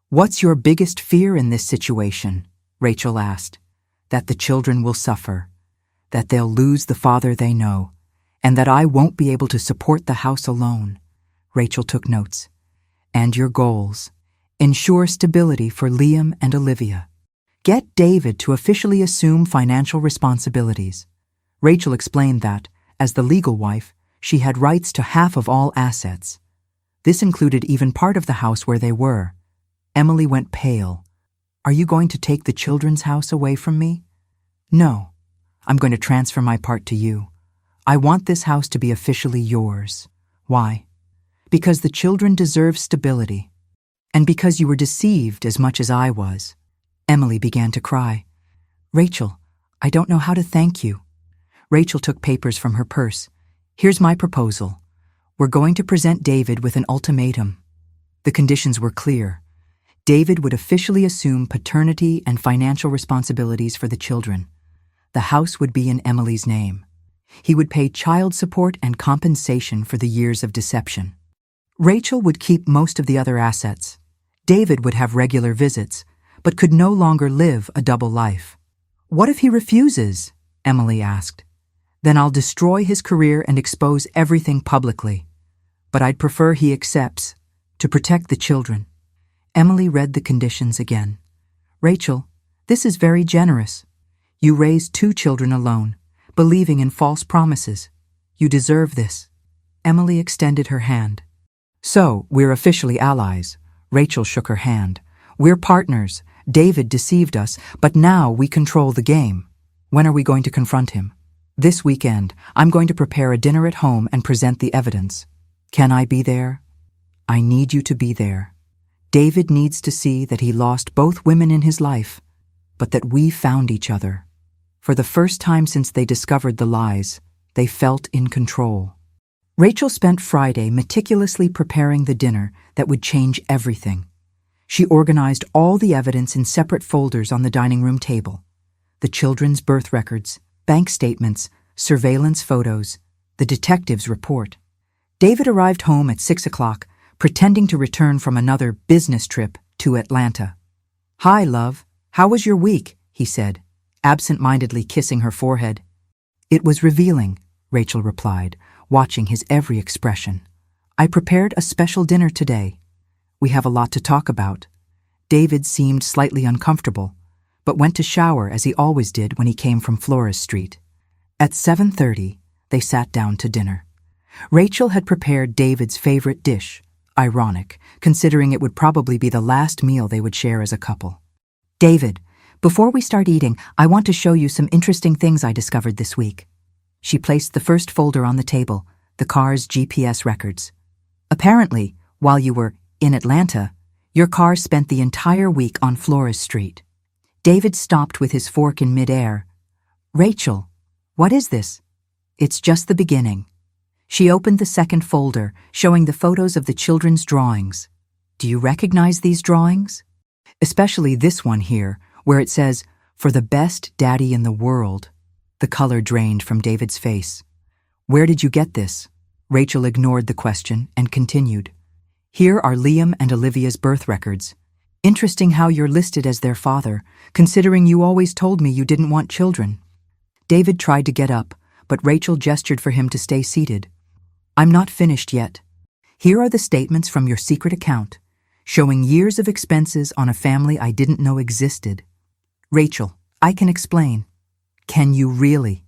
What's your biggest fear in this situation? Rachel asked. That the children will suffer. That they'll lose the father they know. And that I won't be able to support the house alone. Rachel took notes. And your goals. Ensure stability for Liam and Olivia. Get David to officially assume financial responsibilities. Rachel explained that, as the legal wife, she had rights to half of all assets. This included even part of the house where they were. Emily went pale. Are you going to take the children's house away from me? No. I'm going to transfer my part to you. I want this house to be officially yours. Why? Because the children deserve stability. And because you were deceived as much as I was. Emily began to cry. Rachel, I don't know how to thank you. Rachel took papers from her purse. Here's my proposal. We're going to present David with an ultimatum. The conditions were clear. David would officially assume paternity and financial responsibilities for the children. The house would be in Emily's name. He would pay child support and compensation for the years of deception. Rachel would keep most of the other assets. David would have regular visits, but could no longer live a double life. What if he refuses? Emily asked. Then I'll destroy his career and expose everything publicly. But I'd prefer he accepts, to protect the children. Emily read the conditions again. Rachel, this is very generous. You raised 2 children alone, believing in false promises. You deserve this. Emily extended her hand. So, we're officially allies. Rachel shook her hand. We're partners. David deceived us, but now we control the game. When are we going to confront him? This weekend, I'm going to prepare a dinner at home and present the evidence. Can I be there? I need you to be there. David needs to see that he lost both women in his life, but that we found each other. For the first time since they discovered the lies, they felt in control. Rachel spent Friday meticulously preparing the dinner that would change everything. She organized all the evidence in separate folders on the dining room table. The children's birth records, bank statements, surveillance photos, the detective's report. David arrived home at 6 o'clock, pretending to return from another business trip to Atlanta. Hi, love. How was your week? He said, absent-mindedly kissing her forehead. It was revealing, Rachel replied, watching his every expression. I prepared a special dinner today. We have a lot to talk about. David seemed slightly uncomfortable, but went to shower as he always did when he came from Flores Street. At 7:30, they sat down to dinner. Rachel had prepared David's favorite dish, ironic, considering it would probably be the last meal they would share as a couple. David, before we start eating, I want to show you some interesting things I discovered this week. She placed the first folder on the table, the car's GPS records. Apparently, while you were in Atlanta, your car spent the entire week on Flores Street. David stopped with his fork in midair. Rachel, what is this? It's just the beginning. She opened the second folder, showing the photos of the children's drawings. Do you recognize these drawings? Especially this one here, where it says, "For the best daddy in the world." The color drained from David's face. Where did you get this? Rachel ignored the question and continued. Here are Liam and Olivia's birth records. Interesting how you're listed as their father, considering you always told me you didn't want children. David tried to get up, but Rachel gestured for him to stay seated. I'm not finished yet. Here are the statements from your secret account, showing years of expenses on a family I didn't know existed. Rachel, I can explain. Can you really?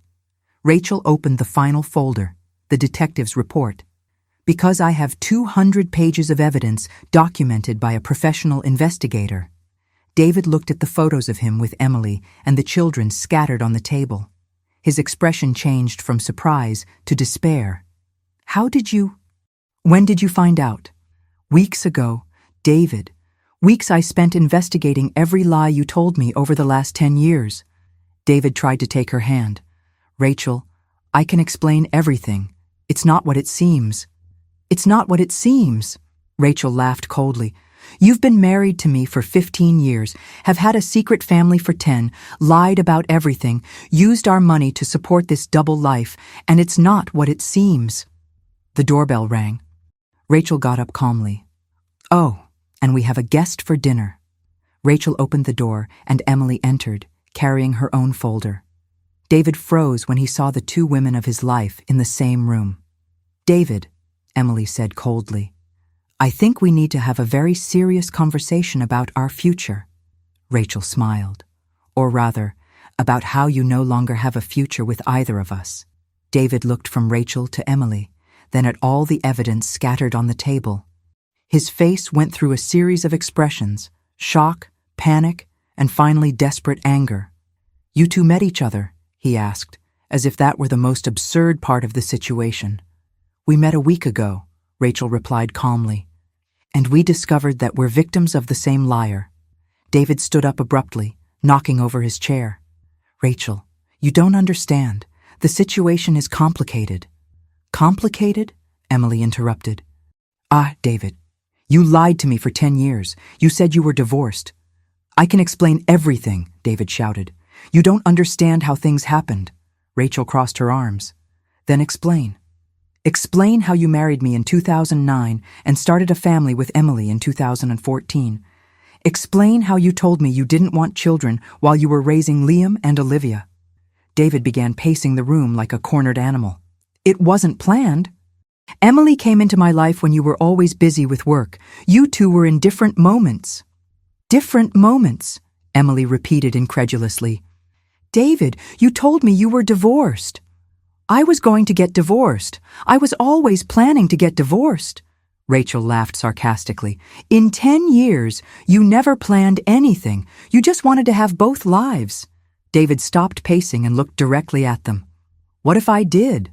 Rachel opened the final folder, the detective's report. Because I have 200 pages of evidence documented by a professional investigator. David looked at the photos of him with Emily and the children scattered on the table. His expression changed from surprise to despair. When did you find out? Weeks ago, David. Weeks I spent investigating every lie you told me over the last 10 years. David tried to take her hand. Rachel, I can explain everything. It's not what it seems. It's not what it seems. Rachel laughed coldly. You've been married to me for 15 years, have had a secret family for 10, lied about everything, used our money to support this double life, and it's not what it seems. The doorbell rang. Rachel got up calmly. Oh, and we have a guest for dinner. Rachel opened the door, and Emily entered, carrying her own folder. David froze when he saw the 2 women of his life in the same room. David, Emily said coldly, I think we need to have a very serious conversation about our future. Rachel smiled. or rather, about how you no longer have a future with either of us. David looked from Rachel to Emily, then at all the evidence scattered on the table. His face went through a series of expressions: shock, panic, and finally desperate anger. "You two met each other?" he asked, as if that were the most absurd part of the situation. "We met a week ago," Rachel replied calmly. "And we discovered that we're victims of the same liar." David stood up abruptly, knocking over his chair. "Rachel, you don't understand. The situation is complicated." "Complicated?" Emily interrupted. "Ah, David, you lied to me for 10 years. You said you were divorced." "I can explain everything," David shouted. "You don't understand how things happened." Rachel crossed her arms. "Then explain. Explain how you married me in 2009 and started a family with Emily in 2014. Explain how you told me you didn't want children while you were raising Liam and Olivia." David began pacing the room like a cornered animal. "It wasn't planned. Emily came into my life when you were always busy with work. You two were in different moments." "Different moments," Emily repeated incredulously. "David, you told me you were divorced." "I was going to get divorced. I was always planning to get divorced." Rachel laughed sarcastically. "In 10 years, you never planned anything. You just wanted to have both lives." David stopped pacing and looked directly at them. "What if I did?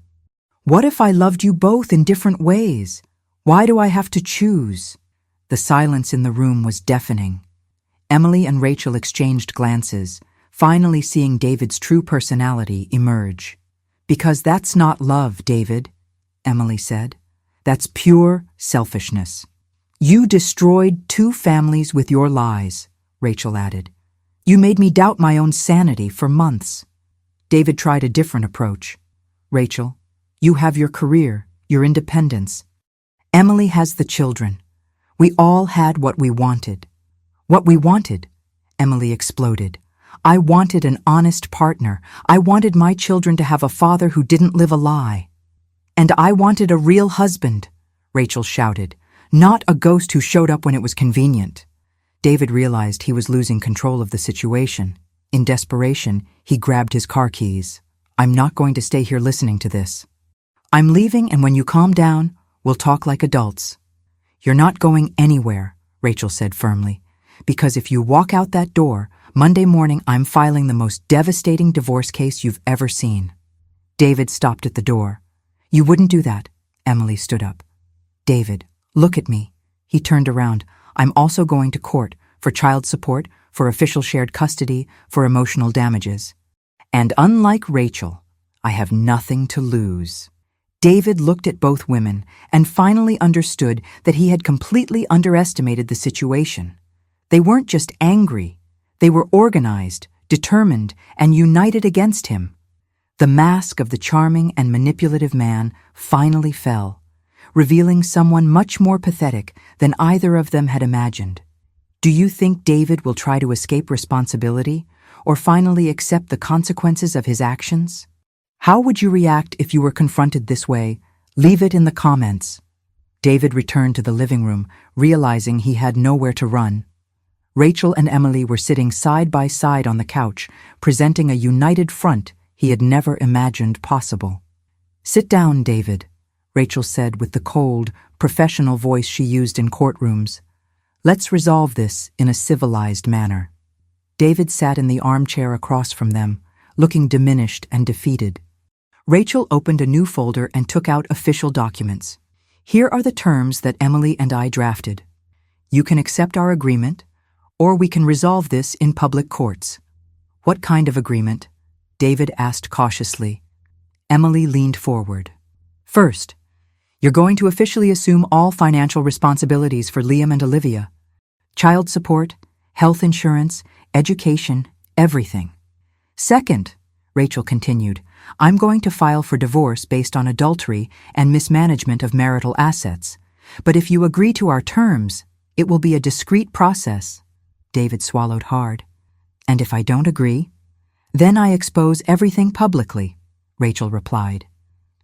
What if I loved you both in different ways? Why do I have to choose?" The silence in the room was deafening. Emily and Rachel exchanged glances, finally seeing David's true personality emerge. "Because that's not love, David," Emily said. "That's pure selfishness." "You destroyed 2 families with your lies," Rachel added. "You made me doubt my own sanity for months." David tried a different approach. "Rachel, you have your career, your independence. Emily has the children. We all had what we wanted." "What we wanted?" Emily exploded. "I wanted an honest partner. I wanted my children to have a father who didn't live a lie." "And I wanted a real husband," Rachel shouted, "not a ghost who showed up when it was convenient." David realized he was losing control of the situation. In desperation, he grabbed his car keys. "I'm not going to stay here listening to this. I'm leaving, and when you calm down, we'll talk like adults." "You're not going anywhere," Rachel said firmly, "because if you walk out that door, Monday morning I'm filing the most devastating divorce case you've ever seen." David stopped at the door. "You wouldn't do that." Emily stood up. "David, look at me." He turned around. "I'm also going to court for child support, for official shared custody, for emotional damages. And unlike Rachel, I have nothing to lose." David looked at both women and finally understood that he had completely underestimated the situation. They weren't just angry. They were organized, determined, and united against him. The mask of the charming and manipulative man finally fell, revealing someone much more pathetic than either of them had imagined. Do you think David will try to escape responsibility or finally accept the consequences of his actions? How would you react if you were confronted this way? Leave it in the comments. David returned to the living room, realizing he had nowhere to run. Rachel and Emily were sitting side by side on the couch, presenting a united front he had never imagined possible. "Sit down, David," Rachel said with the cold, professional voice she used in courtrooms. "Let's resolve this in a civilized manner." David sat in the armchair across from them, looking diminished and defeated. Rachel opened a new folder and took out official documents. "Here are the terms that Emily and I drafted. You can accept our agreement, or we can resolve this in public courts." "What kind of agreement?" David asked cautiously. Emily leaned forward. "First, you're going to officially assume all financial responsibilities for Liam and Olivia. Child support, health insurance, education, everything. Second," Rachel continued, "I'm going to file for divorce based on adultery and mismanagement of marital assets. But if you agree to our terms, it will be a discreet process." David swallowed hard. "And if I don't agree?" "Then I expose everything publicly," Rachel replied.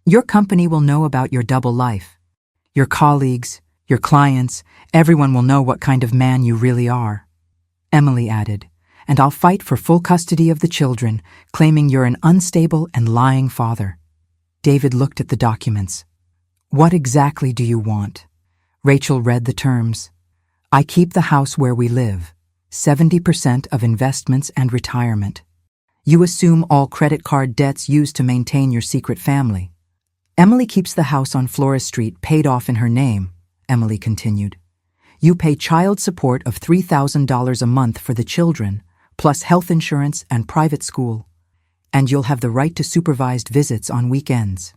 "Your company will know about your double life. Your colleagues, your clients, everyone will know what kind of man you really are." Emily added, and I'll fight for full custody of the children, claiming you're an unstable and lying father." David looked at the documents. "What exactly do you want?" Rachel read the terms. "I keep the house where we live, 70% of investments and retirement. You assume all credit card debts used to maintain your secret family. Emily keeps the house on Flores Street paid off in her name," Emily continued. "You pay child support of $3,000 a month for the children, plus health insurance and private school. And you'll have the right to supervised visits on weekends,"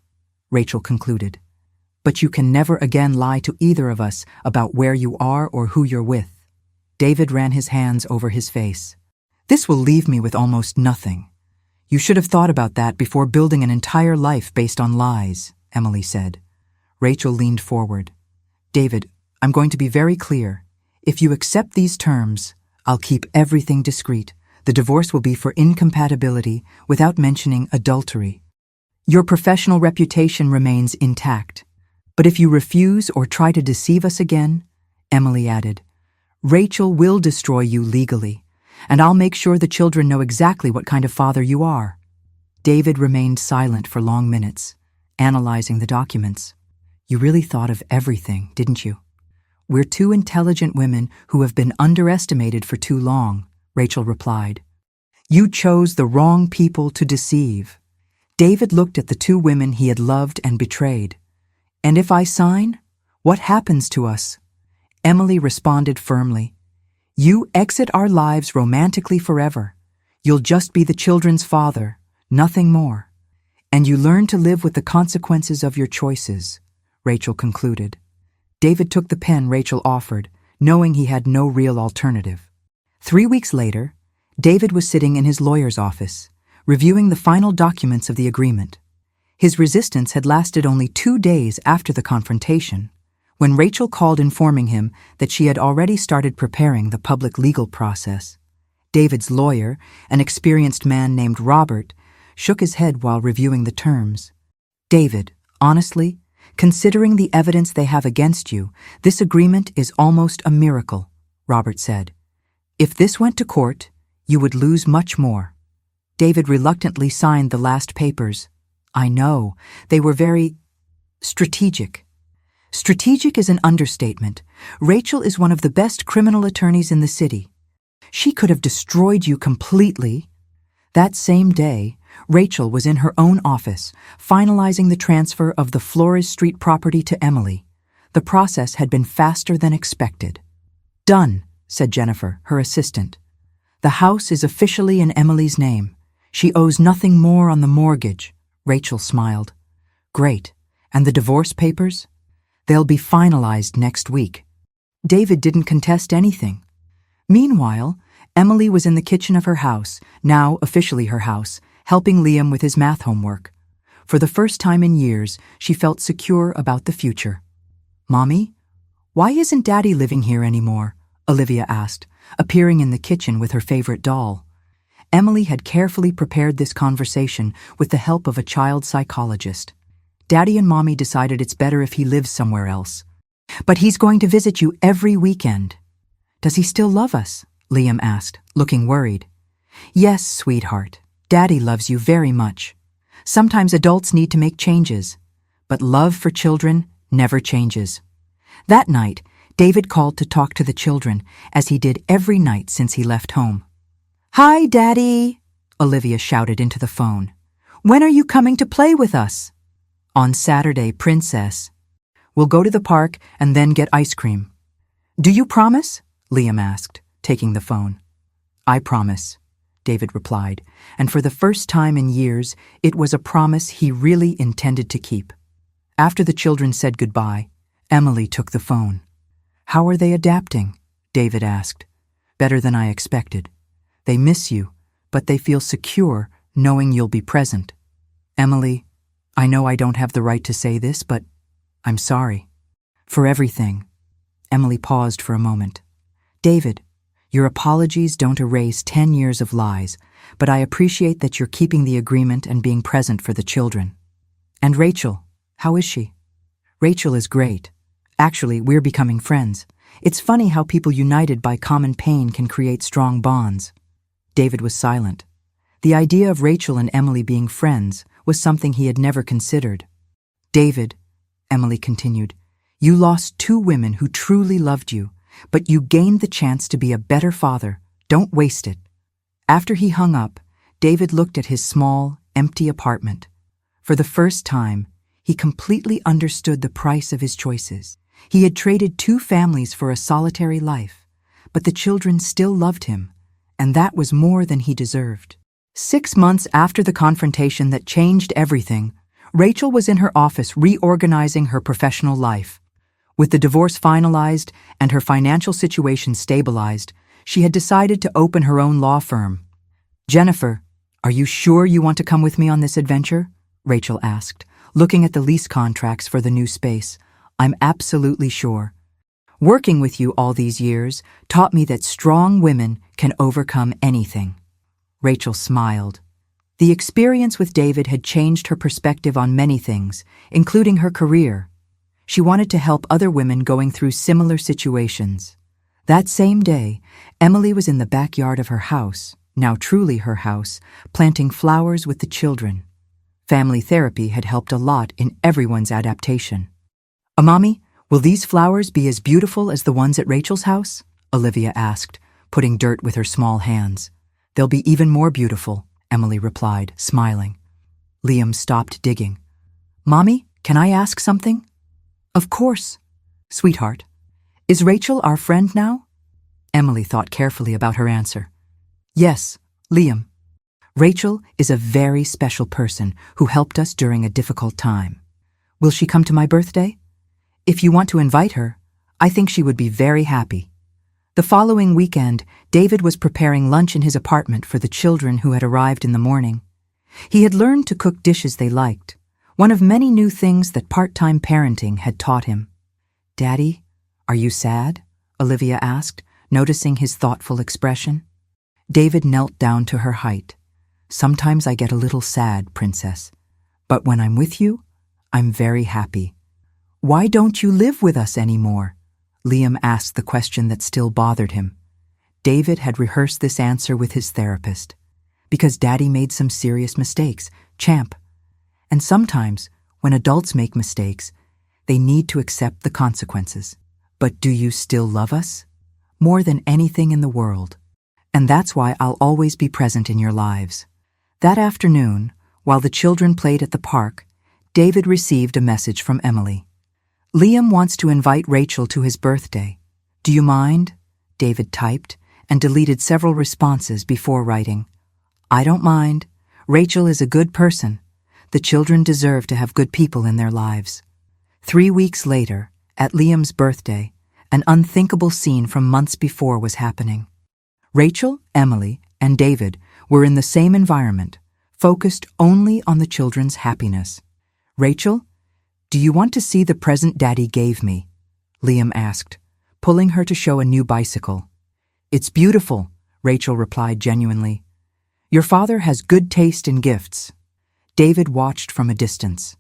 Rachel concluded. "But you can never again lie to either of us about where you are or who you're with." David ran his hands over his face. "This will leave me with almost nothing. You should have thought about that before building an entire life based on lies," Emily said. Rachel leaned forward. "David, I'm going to be very clear. If you accept these terms, I'll keep everything discreet. The divorce will be for incompatibility without mentioning adultery. Your professional reputation remains intact. But if you refuse or try to deceive us again," Emily added, "Rachel will destroy you legally, and I'll make sure the children know exactly what kind of father you are." David remained silent for long minutes, analyzing the documents. "You really thought of everything, didn't you?" "We're two intelligent women who have been underestimated for too long," Rachel replied. "You chose the wrong people to deceive." David looked at the two women he had loved and betrayed. "And if I sign, what happens to us?" Emily responded firmly. "You exit our lives romantically forever. You'll just be the children's father, nothing more. And you learn to live with the consequences of your choices," Rachel concluded. David took the pen Rachel offered, knowing he had no real alternative. 3 weeks later, David was sitting in his lawyer's office, reviewing the final documents of the agreement. His resistance had lasted only 2 days after the confrontation, when Rachel called informing him that she had already started preparing the public legal process. David's lawyer, an experienced man named Robert, shook his head while reviewing the terms. "David, honestly, considering the evidence they have against you, this agreement is almost a miracle," Robert said. "If this went to court, you would lose much more." David reluctantly signed the last papers. "I know, they were very strategic." "Strategic is an understatement. Rachel is one of the best criminal attorneys in the city. She could have destroyed you completely." That same day, Rachel was in her own office, finalizing the transfer of the Flores Street property to Emily. The process had been faster than expected. "Done," said Jennifer, her assistant. "The house is officially in Emily's name. She owes nothing more on the mortgage." Rachel smiled. "Great. And the divorce papers?" "They'll be finalized next week." David didn't contest anything. Meanwhile, Emily was in the kitchen of her house, now officially her house, helping Liam with his math homework. For the first time in years, she felt secure about the future. "Mommy, why isn't Daddy living here anymore?" Olivia asked, appearing in the kitchen with her favorite doll. Emily had carefully prepared this conversation with the help of a child psychologist. "Daddy and Mommy decided it's better if he lives somewhere else. But he's going to visit you every weekend." "Does he still love us?" Liam asked, looking worried. "Yes, sweetheart. Daddy loves you very much. Sometimes adults need to make changes, but love for children never changes." That night, David called to talk to the children, as he did every night since he left home. "Hi, Daddy," Olivia shouted into the phone. "When are you coming to play with us?" "On Saturday, Princess. We'll go to the park and then get ice cream." "Do you promise?" Liam asked, taking the phone. "I promise," David replied, and for the first time in years, it was a promise he really intended to keep. After the children said goodbye, Emily took the phone. "How are they adapting?" David asked. "Better than I expected. They miss you, but they feel secure knowing you'll be present." "Emily, I know I don't have the right to say this, but I'm sorry. For everything." Emily paused for a moment. "David, your apologies don't erase 10 years of lies, but I appreciate that you're keeping the agreement and being present for the children." "And Rachel, how is she?" "Rachel is great. Actually, we're becoming friends. It's funny how people united by common pain can create strong bonds." David was silent. The idea of Rachel and Emily being friends was something he had never considered. David, Emily continued, you lost two women who truly loved you, but you gained the chance to be a better father. Don't waste it. After he hung up, David looked at his small, empty apartment. For the first time, he completely understood the price of his choices. He had traded two families for a solitary life, but the children still loved him, and that was more than he deserved. 6 months after the confrontation that changed everything, Rachel was in her office reorganizing her professional life. With the divorce finalized and her financial situation stabilized, she had decided to open her own law firm. Jennifer, are you sure you want to come with me on this adventure? Rachel asked, looking at the lease contracts for the new space. I'm absolutely sure. Working with you all these years taught me that strong women can overcome anything. Rachel smiled. The experience with David had changed her perspective on many things, including her career. She wanted to help other women going through similar situations. That same day, Emily was in the backyard of her house, now truly her house, planting flowers with the children. Family therapy had helped a lot in everyone's adaptation. Mommy, will these flowers be as beautiful as the ones at Rachel's house? Olivia asked, putting dirt with her small hands. They'll be even more beautiful, Emily replied, smiling. Liam stopped digging. Mommy, can I ask something? Of course. Sweetheart, is Rachel our friend now? Emily thought carefully about her answer. Yes, Liam. Rachel is a very special person who helped us during a difficult time. Will she come to my birthday? If you want to invite her, I think she would be very happy. The following weekend, David was preparing lunch in his apartment for the children who had arrived in the morning. He had learned to cook dishes they liked, one of many new things that part-time parenting had taught him. Daddy, are you sad? Olivia asked, noticing his thoughtful expression. David knelt down to her height. Sometimes I get a little sad, Princess. But when I'm with you, I'm very happy. Why don't you live with us anymore? Liam asked the question that still bothered him. David had rehearsed this answer with his therapist. Because Daddy made some serious mistakes, champ. And sometimes, when adults make mistakes, they need to accept the consequences. But do you still love us? More than anything in the world. And that's why I'll always be present in your lives. That afternoon, while the children played at the park, David received a message from Emily. Liam wants to invite Rachel to his birthday. Do you mind? David typed and deleted several responses before writing. I don't mind. Rachel is a good person. The children deserve to have good people in their lives. 3 weeks later, at Liam's birthday, an unthinkable scene from months before was happening. Rachel, Emily, and David were in the same environment, focused only on the children's happiness. Rachel, do you want to see the present Daddy gave me? Liam asked, pulling her to show a new bicycle. It's beautiful, Rachel replied genuinely. Your father has good taste in gifts. David watched from a distance.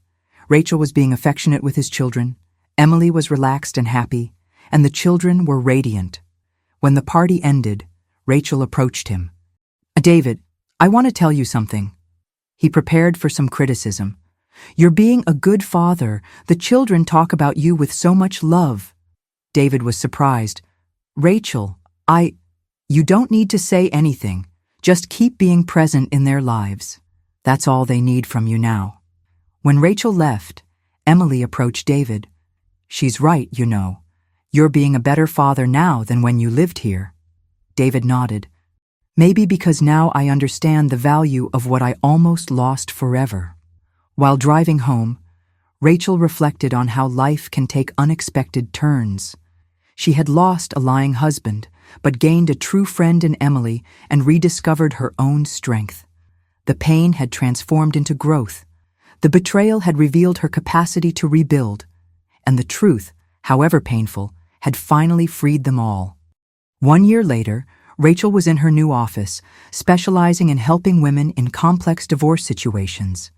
Rachel was being affectionate with his children, Emily was relaxed and happy, and the children were radiant. When the party ended, Rachel approached him. David, I want to tell you something. He prepared for some criticism. You're being a good father. The children talk about you with so much love. David was surprised. Rachel, you don't need to say anything. Just keep being present in their lives. That's all they need from you now. When Rachel left, Emily approached David. She's right, you know. You're being a better father now than when you lived here. David nodded. Maybe because now I understand the value of what I almost lost forever. While driving home, Rachel reflected on how life can take unexpected turns. She had lost a lying husband, but gained a true friend in Emily and rediscovered her own strength. The pain had transformed into growth. The betrayal had revealed her capacity to rebuild, and the truth, however painful, had finally freed them all. 1 year later, Rachel was in her new office, specializing in helping women in complex divorce situations.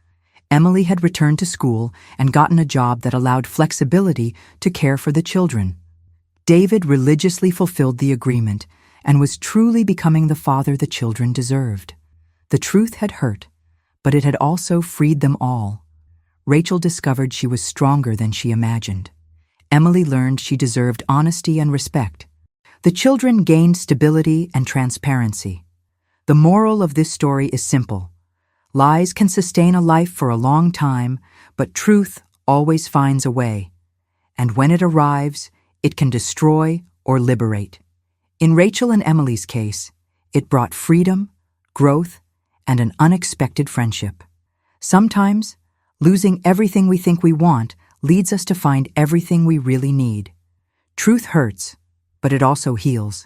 Emily had returned to school and gotten a job that allowed flexibility to care for the children. David religiously fulfilled the agreement, and was truly becoming the father the children deserved. The truth had hurt, but it had also freed them all. Rachel discovered she was stronger than she imagined. Emily learned she deserved honesty and respect. The children gained stability and transparency. The moral of this story is simple. Lies can sustain a life for a long time, but truth always finds a way. And when it arrives, it can destroy or liberate. In Rachel and Emily's case, it brought freedom, growth, and an unexpected friendship. Sometimes, losing everything we think we want leads us to find everything we really need. Truth hurts, but it also heals.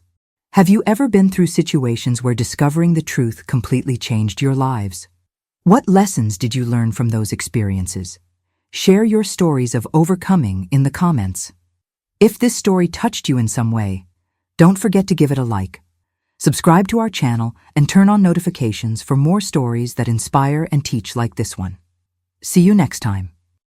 Have you ever been through situations where discovering the truth completely changed your lives? What lessons did you learn from those experiences? Share your stories of overcoming in the comments. If this story touched you in some way, don't forget to give it a like. Subscribe to our channel and turn on notifications for more stories that inspire and teach like this one. See you next time.